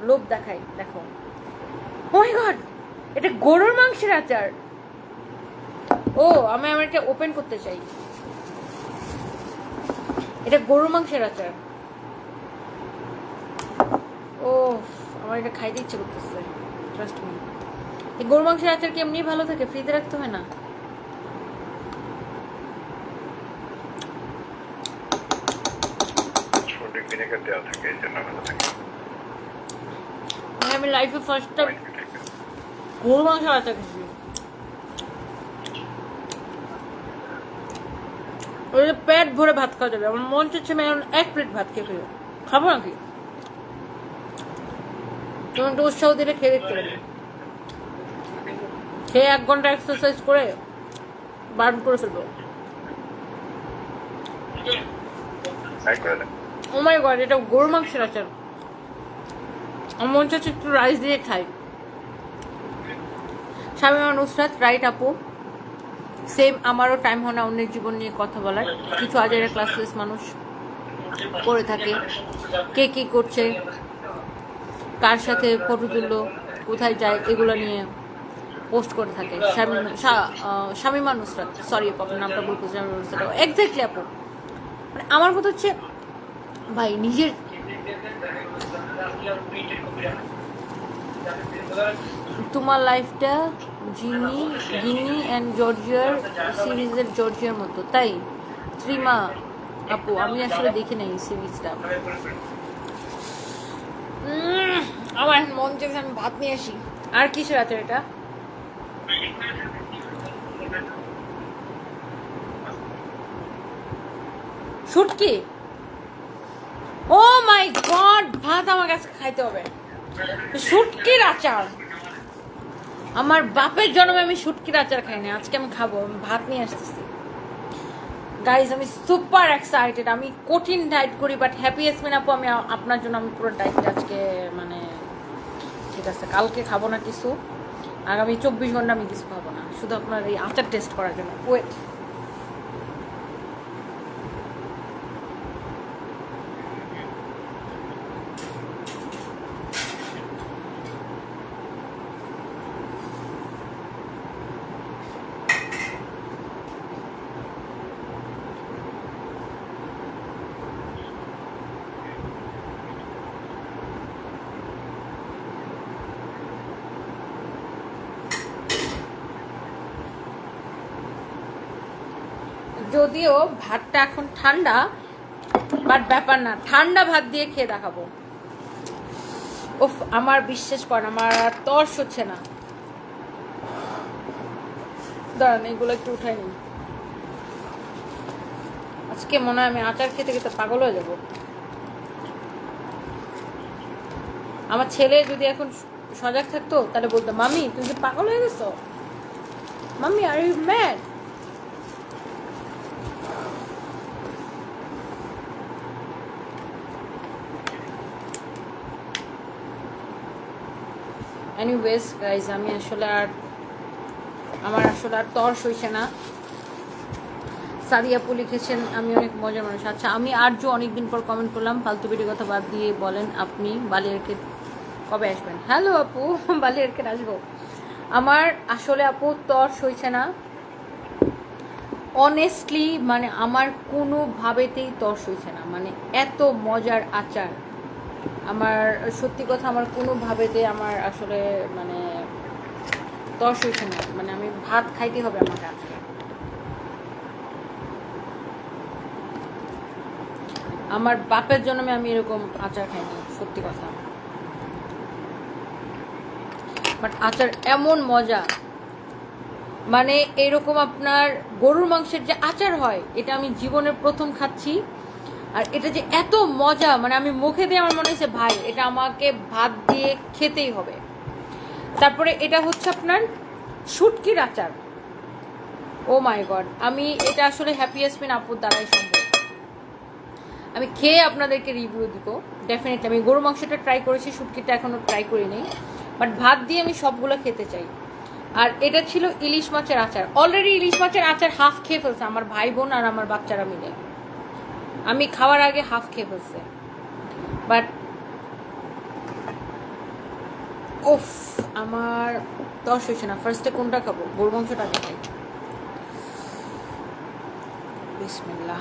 লোভ দেখাই, দেখো। ও মাই গড, এটা গরুর মাংসের আচার। ও, আমি এটা ওপেন করতে চাই। এটা গরুর মাংসের আচার। ও, আমার এটা খাইতে ইচ্ছে করতেছে, ট্রাস্ট মি। এই গরু মাংসের আচার কি এমনি ভালো থাকে, ফ্রিজে রাখতে হয় না? আমি লাইফে ফার্স্ট টাইম গরু মাংসের আচার খেয়েছি। ওই যে পেট ভরে ভাত খাওয়া যাবে, আমার মন চাচ্ছে আমি এখন 1 প্লেট ভাত খেয়ে ফেলি। খাবো নাকি? তুমি একটু উৎসাহ দিলে খেয়ে দেখতে পারি। খেয়ে 1 ঘন্টা এক্সারসাইজ করে বার্ন করে ফেলবো। ও মাই গড, এটা গরু মাংসের আচার। আমার মন চাচ্ছে একটু রাইস দিয়ে খাই। শামীমা নুসরাত, রাইট আপু। সেম, আমারও টাইম হয় না অন্যের জীবন নিয়ে কথা বলার। কিছু আজারে ক্লাসলেস মানুষ করে থাকে, কে কি করছে, কার সাথে ফটো তুললো, কোথায় যায়, এগুলো নিয়ে পোস্ট করে থাকে। শামীমা নুসরাত, সরি আপু আপনার নামটা বলতে, শামীমা নুসরাত এক্স্যাক্টলি আপু। মানে আমার কথা হচ্ছে ভাই নিজের তোমার লাইফটা গিনি অ্যান্ড জর্জিয়ার সিরিজের জর্জিয়ার মতো, তাই? ত্রিমা আপু, আমি আসলে দেখি নাই সিরিজটা। আমার মন চাইছে আমি ভাত নিয়ে আসি। আর কিসের আছে এটা? শুটকি। ও মাই গড, ভাত আমার কাছে খাইতে হবে। শুটকির আচার, আমার বাপের জন্মে আমি শুটকির আচার খাই না, আজকে আমি খাবো। আমি ভাত নিয়ে আসতেছি গাইজ, আমি সুপার এক্সাইটেড। আমি কঠিন ডায়েট করি, বাট হ্যাপি ইয়াসমিন আপু আমি আপনার জন্য আমি পুরো ডায়েট আজকে, মানে ঠিক আছে, কালকে খাবো না কিছু, আগামী 24 ঘন্টা আমি কিছু খাবো না, শুধু আপনার এই আচার টেস্ট করার জন্য। ওয়েট, যদিও ভাতটা এখন ঠান্ডা, বাট ব্যাপার না, ঠান্ডা ভাত দিয়ে খেয়ে দেখাবো। উফ, আমার বিশ্বাস করেন আমার আর তর্স হচ্ছে না। দাঁড়ান, এগুলো একটু উঠাই নিই। আজকে মনে হয় আমি আচার খেতে খেতে পাগল হয়ে যাব। আমার ছেলে যদি এখন সজাগ থাকতো তাহলে বলতো, মামি তুমি কি পাগল হয়ে গেছো? মামি are you mad? Anyways guys, আমি আসলে আর আমার আসলে আর তর্স হইছে না। সাদিয়াপু লিখেছেন আমি অনেক মজার মানুষ। আচ্ছা, আমি আর্য অনেকদিন পর কমেন্ট করলাম, ফালতু বেটি কথা বাদ দিয়ে বলেন আপনি বালিয়ারকে কবে আসবেন? হ্যালো আপু, বালিয়ারকে আসবো। আমার আসলে আপু তর্স হইছে না অনেস্টলি, মানে আমার কোনোভাবেতেই তর্স হইছে না। মানে এত মজার আচার, আমার সত্যি কথা আমার কোনোভাবেতে আমার আসলে মানে তর্স হইছে না। মানে আমি ভাত খাইতে হবে আমাকে আজকে। আমার বাপের জন্মে আমি এরকম আচার খাইনি, সত্যি কথা। বাট আচার এমন মজা, মানে এরকম আপনার গরুর মাংসের যে আচার হয়, এটা আমি জীবনের প্রথম খাচ্ছি। আর এটা যে এত মজা, মানে আমি মুখে দিয়ে আমার মনে হয়েছে ভাই এটা আমাকে ভাত দিয়ে খেতেই হবে। তারপরে এটা হচ্ছে আপনার শুটকির আচার। ও মাই গড, আমি এটা আসলে হ্যাপি ইয়াসমিন আপুর দ্বারাই সম্ভব। আমি খেয়ে আপনাদেরকে রিভিউ দিব ডেফিনেটলি। আমি গরু মাংসটা ট্রাই করেছি, শুটকিটা এখনও ট্রাই করিনি, বাট ভাত দিয়ে আমি সবগুলো খেতে চাই। আর এটা ছিল ইলিশ মাছের আচার। অলরেডি ইলিশ মাছের আচার হাফ খেয়ে ফেলছে আমার ভাই বোন আর আমার বাচ্চারা মিলে। আমি খাওয়ার আগে হাফ খেয়ে ফেলছে। বাট ওফ, আমার দশ হয়েছে না। ফার্স্টে কোনটা খাবো? গরু মাংসটা আগে খাই। বিসমিল্লাহ।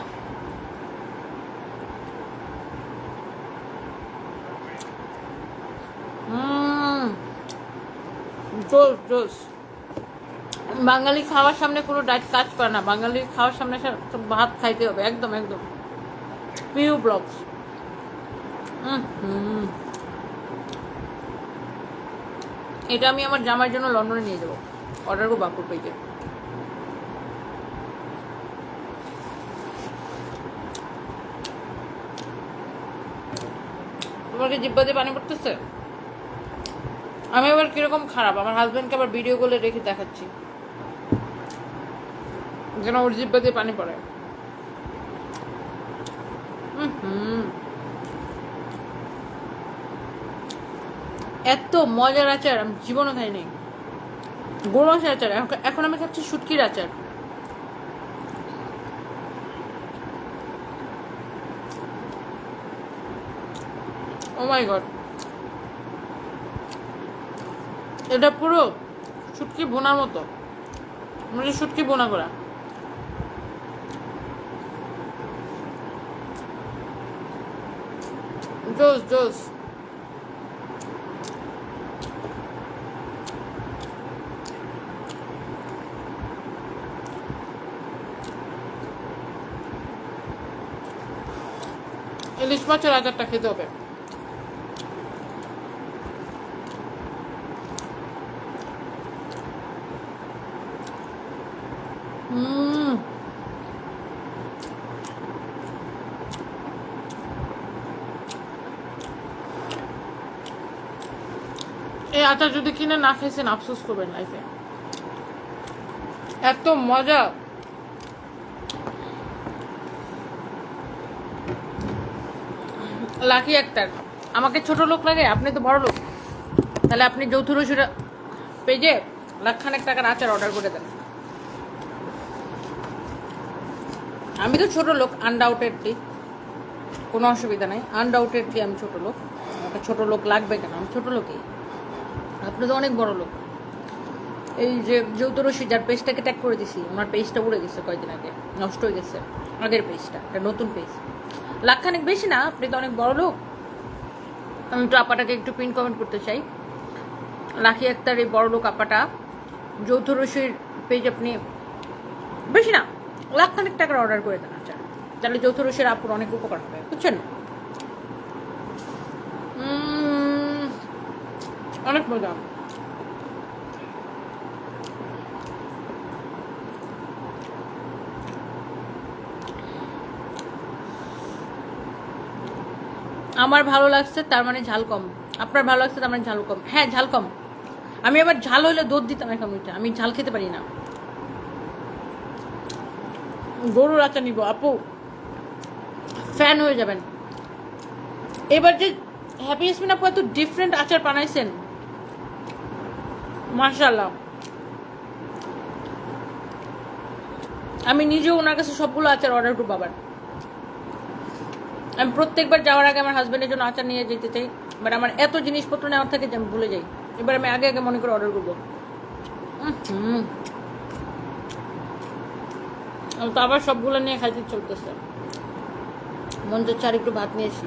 জোস জোস। বাঙালি খাওয়ার সামনে কোনো ডায়েট কাজ করে না, বাঙালির খাওয়ার সামনে ভাত খাইতে হবে, একদম একদম পিউ ব্লগস। এটা আমি আমার জামার জন্য লন্ডনে নিয়ে যাবো, অর্ডার করবো আপুর পেজে। তোমার কি জিব্বা দিয়ে পানি পড়তেছে? আমি আবার কিরকম খারাপ, আমার হাজবেন্ডকে আবার ভিডিও কলে রেখে দেখাচ্ছি যেন ওর জিব্বা দিয়ে পানি পড়ে। এত মজার আচার আমি জীবনে খাইনি। গোলমাসের আচার, এখন আমি খাচ্ছি শুটকির আচার। ও মাই গড, এটা পুরো শুটকি বোনার মতো, মানে শুটকি বোনা করা। জোস জোস। ইলিশ মাছের আচারটা খেতে হবে। এই আচার যদি কিনে না খেয়েছেন আফসোস করবেন লাইফে, এত মজা। লাকি একটার আমাকে ছোট লোক লাগে, আপনি তো বড় লোক, তাহলে আপনি যৌথ রসুরা পেজে লাখখানেক টাকার আচার অর্ডার করে দেন। আমি তো ছোট লোক আনডাউটেডলি, কোনো অসুবিধা নাই, আনডাউটেডলি আমি ছোট লোক। আমাকে ছোট লোক লাগবে কেন, আমি ছোট লোকই, আপনি তো অনেক বড় লোক। এই যে যৌথ রশি যার পেজটাকে ট্যাগ করে দিছি, ওনার পেজটা উড়ে গেছে কয়েকদিন আগে, নষ্ট হয়ে গেছে আগের পেজটা, একটা নতুন পেজ। লাখখানেক বেশি না, আপনি তো অনেক বড় লোক। আমি একটু আপাটাকে একটু পিন কমেন্ট করতে চাই, লাকি আক্তার এই বড় লোক আপাটা যৌথ রশির পেজ আপনি বেশি না লাখখানেক টাকার অর্ডার করে দেন আচ্ছা, তাহলে যৌথ রশির আপুর অনেক উপকার হবে, বুঝছেন? অনেক মজা। আমার ভালো লাগছে তার মানে ঝাল কম, আপনার ভালো লাগছে তার মানে ঝাল কম। হ্যাঁ ঝাল কম, আমি আবার ঝাল হইলে দুধ দিতাম এখন, ওইটা আমি ঝাল খেতে পারি না। গরুর আচার নিব আপু, ফ্যান হয়ে যাবেন। এবার যে হ্যাপি ইয়াসমিন আপু এত ডিফারেন্ট আচার বানাইছেন, মাশাআল্লাহ। আমি নিজেও ওনার কাছে সবগুলো আচার অর্ডার করবো। আবার আমি প্রত্যেকবার যাওয়ার আগে আমার হাজবেন্ডের জন্য আচার নিয়ে যেতে চাই, বাট আমার এত জিনিসপত্র নেওয়ার থাকে যে আমি ভুলে যাই। এবার আমি আগে আগে মনে করে অর্ডার করবো। তো আবার সবগুলো নিয়ে খাইতে চলতেছে, মন যাচ্ছে আর একটু ভাত নিয়েছি।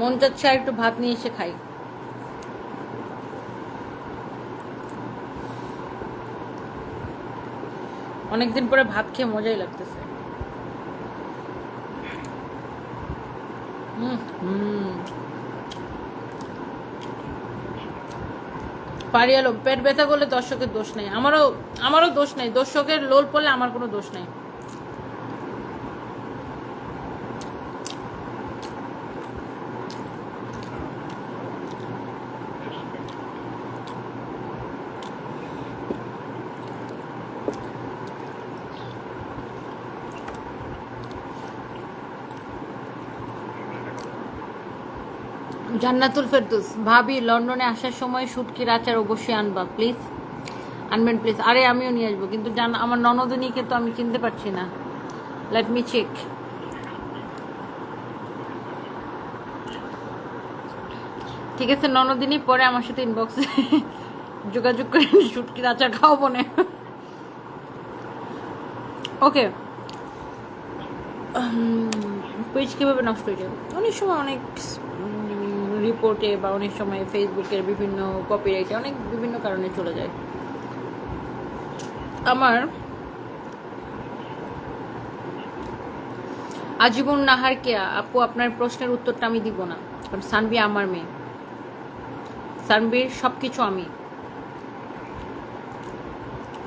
মন যাচ্ছে আর একটু ভাত নিয়ে এসে খাই। অনেকদিন পরে ভাত খেয়ে মজাই লাগতেছে। পারি আলো পেট ব্যথা করলে দর্শকের দোষ নেই, আমারও দোষ নেই, দর্শকের লোল পড়লে আমার কোনো দোষ নেই। জান্নাতুল ফেরদৌস ভাবি, লন্ডনে আসার সময় শুটকির আচার অবশ্যই আনবা প্লিজ, আনবেন প্লিজ। আরে আমিও নিয়ে আসবো, কিন্তু আমার ননদিনীকে তো আমি চিনতে পারছি না, লেট মি চেক। ঠিক আছে ননদিনী, পরে আমার সাথে ইনবক্সে যোগাযোগ করে শুটকির আচার খাওয়াবো না। ওকে পেজ কীভাবে নষ্ট হয়ে যায়? অনেক সময় অনেক রিপোর্টে বা অনেক সময় ফেসবুকের বিভিন্ন কপিরাইটে অনেক বিভিন্ন কারণে চলে যায়। আমার আজীবন নাহারকে আপু আপনার প্রশ্নের উত্তরটা আমি দিব না, কারণ সানভি আমার মেয়ে, সানভির সব কিছু আমি,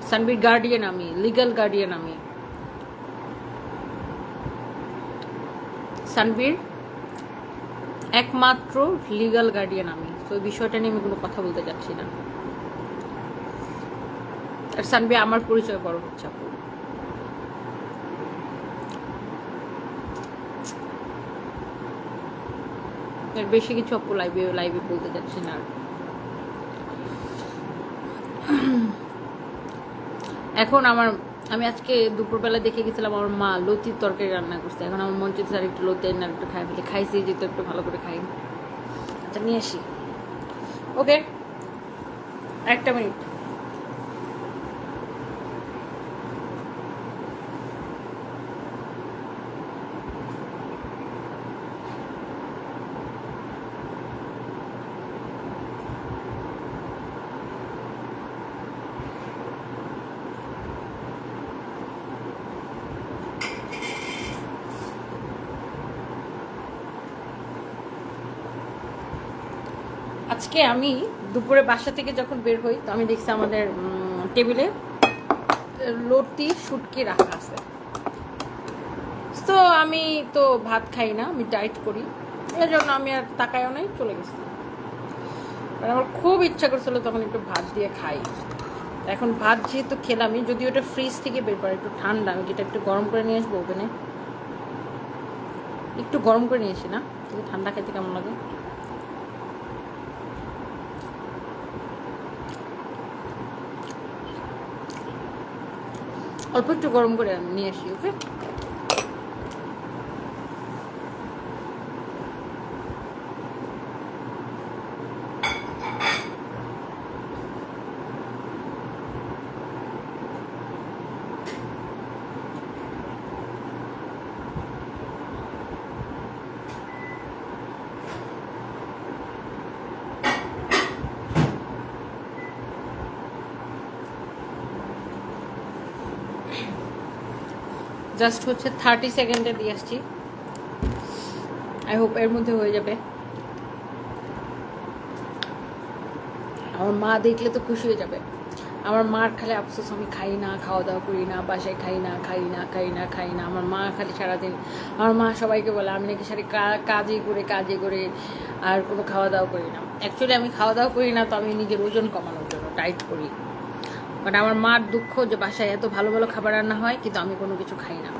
সানভির গার্ডিয়ান আমি, লিগ্যাল গার্ডিয়ান আমি, সানভির একমাত্র লিগ্যাল গার্ডিয়ান আমি। তো এই বিষয়টা নিয়ে আমি কোনো কথা বলতে যাচ্ছি না। আর সানভি আমার পরিচয় বড় হচ্ছে আপু। এর বেশি কিছু আপু লাইভে বলতে যাচ্ছি না। এখন আমি আজকে দুপুরবেলা দেখে গেছিলাম আমার মা লতির তরকারি রান্না করছে। এখন আমার মন চাইছে আর একটু লতি না একটু খাই ফেলে, খাইছি যেহেতু একটু ভালো করে খাই। আচ্ছা নিয়ে আসি, ওকে 1 মিনিট। আজকে আমি দুপুরে বাসা থেকে যখন বের হই তো আমি দেখছি আমাদের টেবিলে লতি শুটকি রাখা আছে। তো আমি তো ভাত খাই না, আমি ডায়েট করি, এর জন্য আমি আর তাকাইও নাই, চলে গেছি। আমার খুব ইচ্ছা করছিল তখন একটু ভাত দিয়ে খাই। এখন ভাত যেহেতু খেলামই, যদি ওটা ফ্রিজ থেকে বের করে একটু ঠান্ডা, আমি যেটা একটু গরম করে নিয়ে আসবো ওভেনে, একটু গরম করে নিয়ে আসি না, ঠান্ডা খাইতে কেমন লাগে। অল্প একটু গরম করে নিয়ে আসি, ওকে। জাস্ট হচ্ছে 30 সেকেন্ডে দিয়ে আসছি, আই হোপ এর মধ্যে হয়ে যাবে। আমার মা দেখলে তো খুশি হয়ে যাবে। আমার মার খালি আফসোস, আমি খাই না, খাওয়া দাওয়া করি না, বাসায় খাই না। আমার মা খালি সারাদিন, আমার মা সবাইকে বলে আমি নাকি সারি কাজে করে আর কোনো খাওয়া দাওয়া করি না। অ্যাকচুয়ালি আমি খাওয়া দাওয়া করি না, তো আমি নিজের ওজন কমানোর জন্য ডায়েট করি। বাট আমার মার দুঃখ যে বাসায় এত ভালো ভালো খাবার রান্না হয় কিন্তু আমি কোনো কিছু খাই না।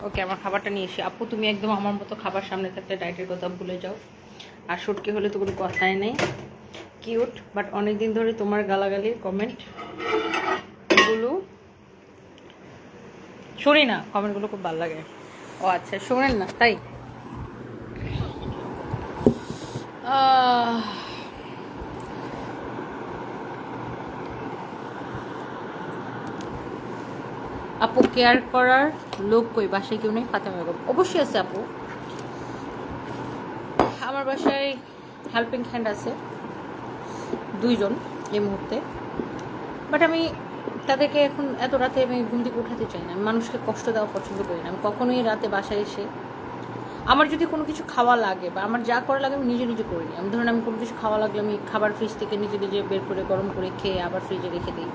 ওকে, আমার খাবারটা নিয়ে এসি। আপু তুমি একদম আমার মতো খাবার সামনে থাকলে ডায়েটের কথা ভুলে যাও। আর শুটকি হলে তো কোনো কথাই নেই, কিউট। বাট অনেকদিন ধরে তোমার গালাগালির কমেন্টগুলো শুনি না, কমেন্টগুলো খুব ভালো লাগে। ও আচ্ছা, শোনেন না তাই। আপু কেয়ার করার লোক কই? বাসায় কেউ নেই? ফাতেমা বেগম অবশ্যই আছে আপু, আমার বাসায় হেল্পিং হ্যান্ড আছে 2 জন এই মুহূর্তে। বাট আমি তাদেরকে এখন এত রাতে আমি ঘুম থেকে উঠাতে চাই না, আমি মানুষকে কষ্ট দেওয়া পছন্দ করি না। আমি কখনোই রাতে বাসায় এসে আমার যদি কোনো কিছু খাওয়া লাগে বা আমার যা করা লাগে আমি নিজে করে নিই। আমি ধরুন আমি কোনো কিছু খাওয়া লাগলে আমি খাবার ফ্রিজ থেকে নিজে বের করে গরম করে খেয়ে আবার ফ্রিজে রেখে দিই।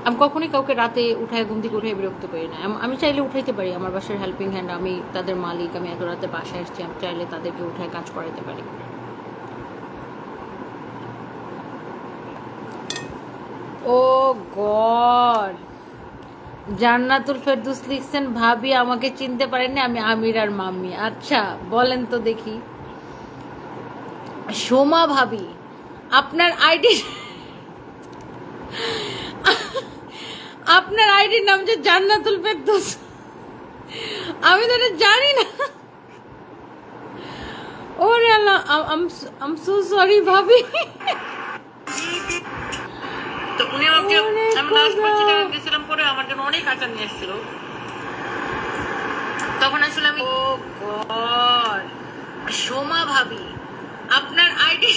আমি কখনোই কাউকে রাতে উঠায় ঘুম থেকে উঠে বিরক্ত করি না। আমি চাইলে উঠাইতে পারি, আমার বাসার হেল্পিং হ্যান্ড, আমি তাদের মালিক, আমি এত রাতে বাসায় এসেছি, আমি চাইলে তাদেরকে উঠায় কাজ করাইতে পারি। ও গড, জান্নাতুল ফেরদৌস লিখছেন ভাবি আমাকে চিনতে পারেননি, আমি আমির আর মাম্মি। আচ্ছা বলেন তো দেখি। সোমা ভাবি আপনার আইডির নাম যে জান্নাতুল ফেরদৌস, আমি তো এটা জানি না। ওরে আল্লাহ, আম সো সরি ভাবি। তো উনি আমাকে, আমি লাস্ট বার চিটাগাং গেছিলাম, পরে আমার জন্য অনেক আচার নিয়ে এসেছিল। তখন আসলে আমি ও গড সোমা ভাবি আপনার আইডি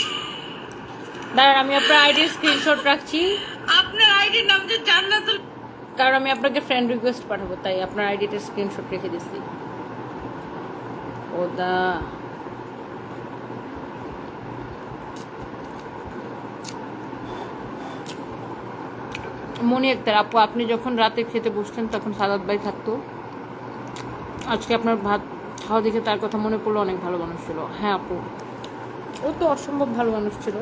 দাঁড়ান আমি আপনার আইডির স্ক্রিনশট রাখছি আপনার আইডির নাম যে জান্নাতুল কারণ আমি আপনাকে ফ্রেন্ড রিকোয়েস্ট পাঠাবো তাই আপনার আইডিতে স্ক্রিনশট রেখে দিচ্ছি ওদা মনে একটা আপু আপনি যখন রাতে খেতে বসতেন তখন সাদাত ভাই থাকতো আজকে আপনার ভাত খাওয়া দেখে তার কথা মনে পড়লো অনেক ভালো মানুষ ছিল হ্যাঁ আপু ও তো অসম্ভব ভালো মানুষ ছিল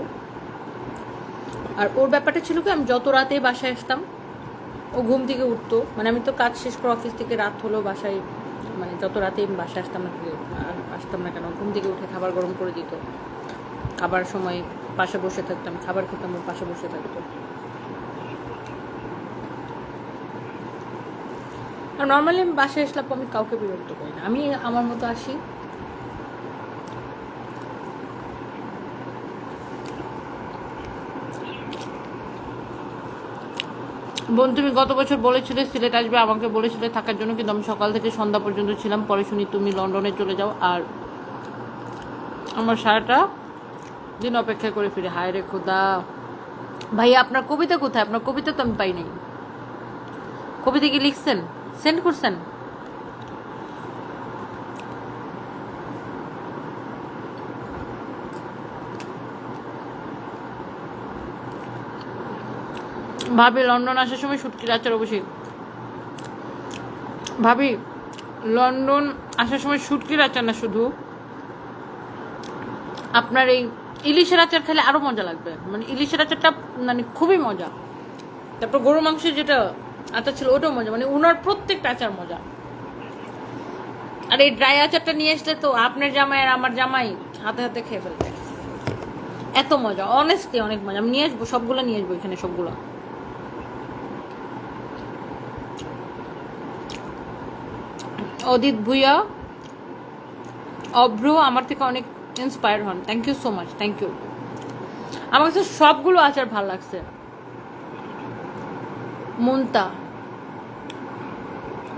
আর ওর ব্যাপারটা ছিল কি আমি যত রাতে বাসায় আসতাম ও ঘুম থেকে উঠতো মানে আমি তো কাজ শেষ করে অফিস থেকে রাত হলো বাসায় মানে যত রাতে আমি বাসায় আসতাম না কেন ঘুম থেকে উঠে খাবার গরম করে দিত খাবার সময় পাশে বসে থাকতাম খাবার খেতাম ওর পাশে বসে থাকতো আর নর্মালি আমি বাসায় আসলে আমি কাউকে বিরক্ত করি না আমি আমার মতো আসি বোন তুমি গত বছর বলেছিলে সিলেট আসবে আমাকে বলেছিলে থাকার জন্য কিন্তু আমি সকাল থেকে সন্ধ্যা পর্যন্ত ছিলাম পরে শুনি তুমি লন্ডনে চলে যাও আর আমার সারাটা দিন অপেক্ষা করে ফিরে হায় রে খোদা ভাই আপনার কবিতা কোথায় আপনার কবিতা তো আমি পাই নাই কবিতা কি লিখছেন সেন্ড করছেন ভাবি লন্ডন আসার সময় শুটকির আচার অবশ্যই ভাবি লন্ডন আসার সময় শুটকির আচার না শুধু আপনার এই ইলিশের আচার খেলে আরো মজা লাগবে মানে ইলিশের আচারটা মানে খুবই মজা তারপর গরু মাংসের যেটা আচার ছিল ওটাও মজা মানে উনার প্রত্যেকটা আচার মজা আর এই ড্রাই আচারটা নিয়ে আসলে তো আপনার জামাই আর আমার জামাই হাতে হাতে খেয়ে ফেলবে এত মজা অনেস্টলি অনেক মজা আমি নিয়ে আসবো সবগুলো নিয়ে আসবো এখানে সবগুলো অদিত ভুইয়া অভ্র আমার থেকে অনেক ইন্সপায়ার হন thank you so much thank you আমার কাছে সবগুলো আচার ভালো লাগছে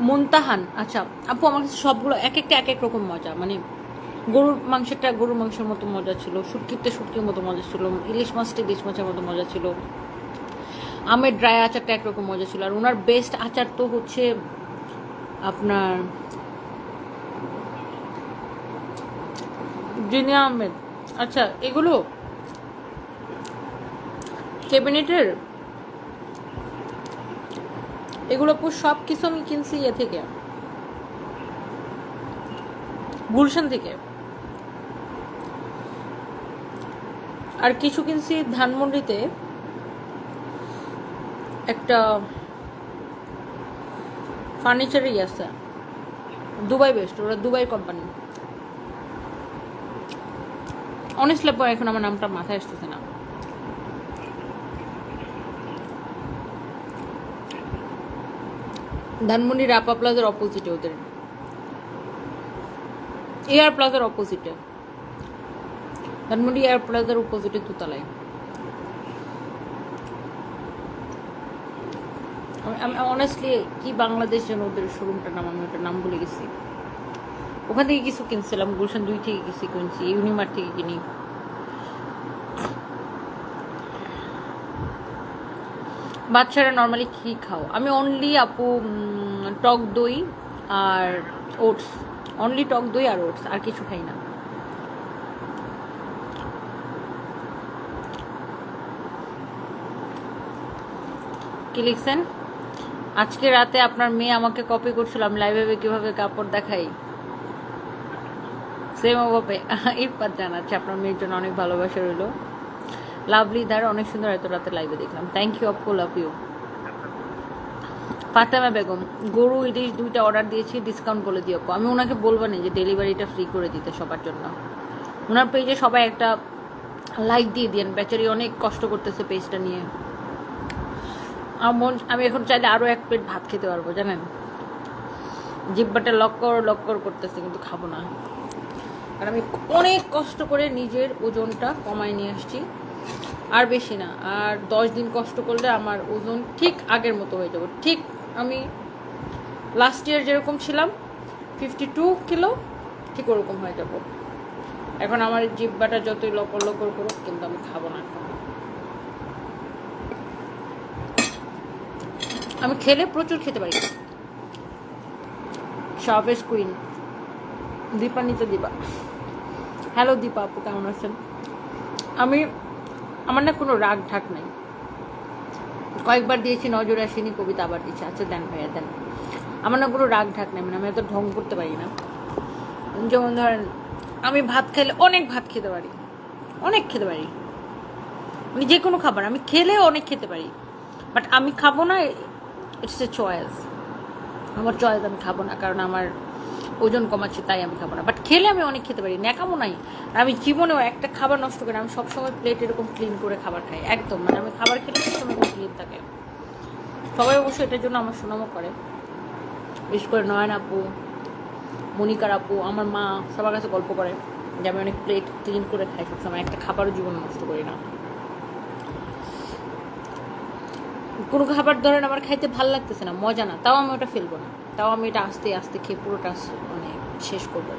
মুনতাহান আচ্ছা আপু আমার কাছে সবগুলো এক একটা এক এক রকম মজা মানে গরুর মাংসটা গরুর মাংসের মতো মজা ছিল শুটকিতে শুটকির মতো মজা ছিল ইলিশ মাছটা ইলিশ মাছের মতো মজা ছিল আমের ড্রাই আচারটা একরকম মজা ছিল আর ওনার বেস্ট আচার তো হচ্ছে আপনার জিনিয়া আহমেদ আচ্ছা এগুলো ক্যাবিনেটের এগুলো সব কিছু আমি কিনছি ইয়ে থেকে গুলশান থেকে আর কিছু কিনছি ধানমন্ডিতে একটা ফার্নিচারই আছে দুবাই বেস্ট ওরা দুবাই কোম্পানি অনেস্টলি পর এখন আমার নামটা মাথায় আসতেছে না ধানমন্ডি রাপা প্লাজার অপোজিটে ওদের এয়ার প্লাজার অপোজিটে ধানমন্ডি এয়ার প্লাজার অপোজিটে দুতলায় আমি অনেস্টলি কি বাংলাদেশ যেন ওদের শোরুমটার নাম আমি ওটার নাম ভুলে গেছি ওখান থেকে কিছু কিনছিলাম গুলশান 2 থেকে কিছু কিনছি ইউনিমার্ট থেকে কিনি বাচ্চারা নর্মালি কি খাও আমি অনলি আপু টক দই আর ওটস অনলি টক দই আর ওটস আর কিছু খাই না কি লিখছেন আজকে রাতে আপনার মেয়ে আমাকে কপি করছিলাম লাইভে কিভাবে কাপড় দেখাই সেম ওভাবে ইরফাত জানাচ্ছে আপনার মেয়ের জন্য অনেক ভালোবাসা রইল লাভলি ধার অনেক সুন্দর এত রাতে লাইভে দেখলাম থ্যাংক ইউ আপু লাভ ইউ ফাতেমা বেগম গরু ইলিশ 2টা অর্ডার দিয়েছি ডিসকাউন্ট বলে দিও আমি ওনাকে বলবো না যে ডেলিভারিটা ফ্রি করে দিতে সবার জন্য ওনার পেজে সবাই একটা লাইক দিয়ে দিন বেচারি অনেক কষ্ট করতেছে পেজটা নিয়ে আমি এখন চাইলে আরও 1 প্লেট ভাত খেতে পারবো জানেন জিব্বাটা লক্কর করতেছে কিন্তু খাবো না আর আমি অনেক কষ্ট করে নিজের ওজনটা কমায় নিয়ে আসছি আর বেশি না আর 10 দিন কষ্ট করলে আমার ওজন ঠিক আগের মতো হয়ে যাবে ঠিক আমি লাস্ট ইয়ার যেরকম ছিলাম 52 কিলো, ঠিক ওরকম হয়ে যাব। এখন আমার জিহ্বাটা যতই লকর লকর করুক, কিন্তু আমি খাবো না এখন। আমি খেলে প্রচুর খেতে পারি। শার্ভেস কুইন দীপান্বিতা দীপা, হ্যালো দীপা আপু, কেমন আছেন? আমার না কোনো রাগ ঢাক নাই। কয়েকবার দিয়েছি, নজরে আসেনি, কবিতা আবার দিচ্ছে। আচ্ছা দেন ভাইয়া দেন। আমার না কোনো রাগ ঢাক নাই, মানে আমি এত ঢং করতে পারি না। যেমন ধরেন, আমি ভাত খাইলে অনেক ভাত খেতে পারি, অনেক খেতে পারি, মানে যে কোনো খাবার আমি খেলে অনেক খেতে পারি, বাট আমি খাবো না, ইটস এ চয়েস। আমার চয়েস, আমি খাবো না, কারণ আমার ওজন কমাচ্ছে, তাই আমি খাবো না। বাট খেলে আমি অনেক খেতে পারি, ন্যাকামো নাই। আর আমি জীবনেও একটা খাবার নষ্ট করি, আমি সবসময় প্লেট এরকম ক্লিন করে খাবার খাই, একদম। মানে আমি খাবার খেলে সবসময় ক্লিন থাকে। সবাই অবশ্যই এটার জন্য আমার সুনামও করে, বিশেষ করে নয়ন আপু, মনিকার আপু, আমার মা সবার কাছে গল্প করে যে আমি অনেক প্লেট ক্লিন করে খাই সবসময়, একটা খাবারও জীবনে নষ্ট করি না। কোনো খাবার ধরেন আমার খাইতে ভাল লাগতেছে না, মজা না, তাও আমি ওটা ফেলবো না, তাও আমি এটা আস্তে আস্তে খেয়ে পুরোটা মানে শেষ করবো।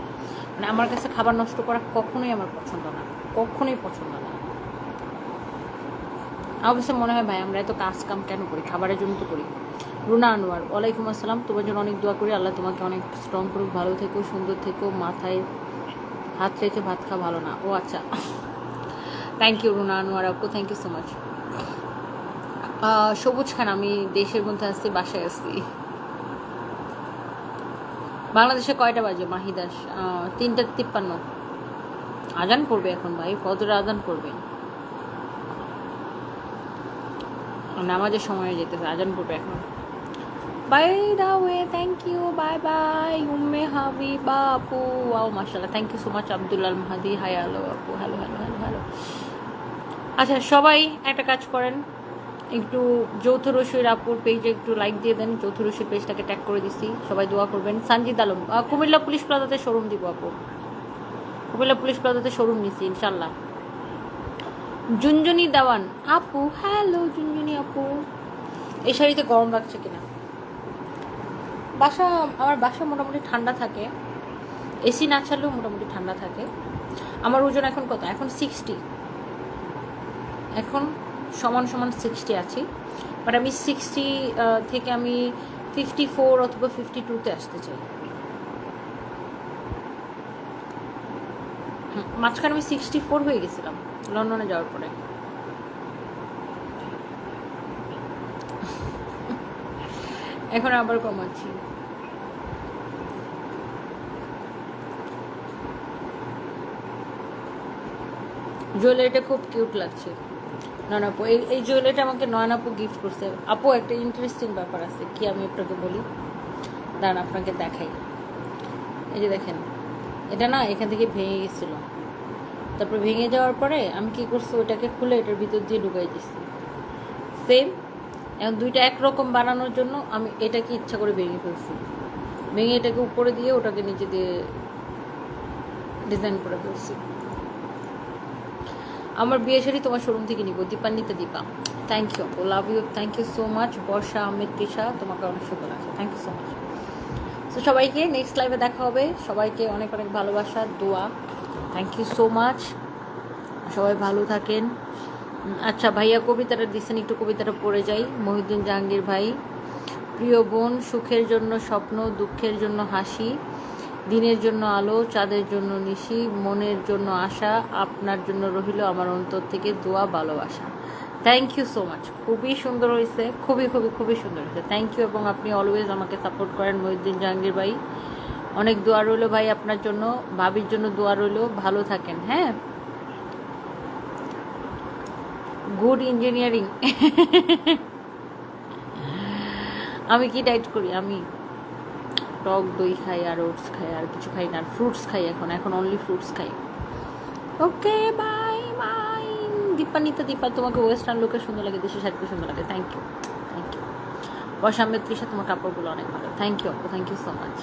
মানে আমার কাছে খাবার নষ্ট করা কখনোই আমার পছন্দ না, কখনোই পছন্দ না। আমার কাছে মনে হয় ভাই আমরা এত কাজ কাম কেন করি, খাবারের জন্য তো করি। রুনা আনোয়ার, ওয়ালাইকুম আসসালাম, তোমার জন্য অনেক দোয়া করি, আল্লাহ তোমাকে অনেক স্ট্রং করুক, ভালো থেকো, সুন্দর থেকো, মাথায় হাত রেখে ভাত খা, ভালো না। ও আচ্ছা, থ্যাংক ইউ রুনা আনোয়ার আপু, থ্যাংক ইউ সো মাচ। সবুজ খান, আমি দেশের মধ্যে আসছি, বাসায় আসছি। বাংলাদেশে কয়টা বাজে মাহিদাস? 3:53। আজান পড়বে এখন ভাই, ফজরের আজান পড়বে, নামাজের সময় যেতেছে, আজান পড়বে এখন। By the way, thank you, bye bye Umme Habiba আপু, ওয়াও মাশাআল্লাহ, thank you so much. Abdullah Mahadi, hi, hello আপু, হ্যালো হ্যালো হ্যালো হ্যালো। আচ্ছা সবাই একটা কাজ করেন, একটু যৌথ রসুর আপুর পেজে একটু লাইক দিয়ে দেন, যৌথ রসুর পেজটাকে ট্যাগ করে দিছি, সবাই দোয়া করবেন। সানজিদ আলম, কুমিল্লা পুলিশ প্লাজাতে শোরুম দিব আপু, কুমিল্লা পুলিশ প্লাজাতে শোরুম নিছি ইনশাল্লাহ। জুনজুনি দেওয়ান আপু, হ্যালো জুনজুনি আপু। এই শাড়িতে গরম লাগছে কিনা? আমার বাসা মোটামুটি ঠান্ডা থাকে, এসি না ছাড়লেও মোটামুটি ঠান্ডা থাকে। আমার ওজন এখন কত? এখন 60, এখন সমান সমান 60 আছি, বাট আমি 60 থেকে আমি 54 অথবা 52-তে আসতে চাই। মাঝখানে আমি 64 হয়ে গেছিলাম লন্ডনে যাওয়ার পরে। এখন আবার কমাচ্ছি। জুয়েলারিটা খুব কিউট লাগছে। নয়ন আপু, এই জুয়েলারিটা আমাকে নয়ন আপু গিফট করছে। আপু একটা ইন্টারেস্টিং ব্যাপার আছে, কি আমি আপনাকে বলি, দাঁড়ান আপনাকে দেখাই। এই যে দেখেন, এটা না এখান থেকে ভেঙে গেছিলো, তারপর ভেঙে যাওয়ার পরে আমি কি করছি, ওইটাকে খুলে এটার ভিতর দিয়ে ঢুকাই দিচ্ছি। সেম, এখন দুইটা একরকম বানানোর জন্য আমি এটাকে ইচ্ছা করে ভেঙে ফেলছি, ভেঙে এটাকে উপরে দিয়ে ওটাকে নিচে দিয়ে ডিজাইন করে ফেলছি। আমার বিয়ে শাড়ি তোমার শোরুম থেকে নিব, দীপান্বিতা দীপা, থ্যাংক ইউ আপু, love you, thank you so much. Barsha Ahmed Trisha, তোমাকে অনেক শুভ লাগছে, থ্যাংক ইউ সো মাচ। তো সবাইকে নেক্সট লাইভে দেখা হবে, সবাইকে অনেক অনেক ভালোবাসা, দোয়া, থ্যাংক ইউ সো মাচ, সবাই ভালো থাকেন। আচ্ছা ভাইয়া কবিতাটা দিচ্ছেন, একটু কবিতাটা পড়ে যাই। মহিউদ্দিন জাহাঙ্গীর ভাই, প্রিয় বোন, সুখের জন্য স্বপ্ন, দুঃখের জন্য হাসি, দিনের জন্য আলো, চাঁদের জন্য নিশি, মনের জন্য আশা, আপনার জন্য রহিল আমার অন্তর থেকে দোয়া, ভালোবাসা। থ্যাংক ইউ সো মাচ, খুবই সুন্দর হয়েছে, খুবই খুবই খুবই সুন্দর হয়েছে, থ্যাংক ইউ। এবং আপনি অলওয়েজ আমাকে সাপোর্ট করেন মহিউদ্দিন জাহাঙ্গীর ভাই, অনেক দোয়া রইল ভাই আপনার জন্য, ভাবির জন্য দোয়া রইল, ভালো থাকেন। হ্যাঁ, গুড ইঞ্জিনিয়ারিং। আমি কি ডায়েট করি? আমি টক দই খাই আর ওটস খাই, আর কিছু খাই না, আর ফ্রুটস খাই, এখন অনলি ফ্রুটস খাই। Okay bye bye. Dipanwita Dipa, তোমাকে ওয়েস্টার্ন লুকে সুন্দর লাগে, দেশের শাড়িতে সুন্দর লাগে, thank you thank you. Barsha Ahmed Trisha, তোমার কাপড়গুলো অনেক ভালো, থ্যাংক ইউ আপু, থ্যাংক ইউ সো মাচ।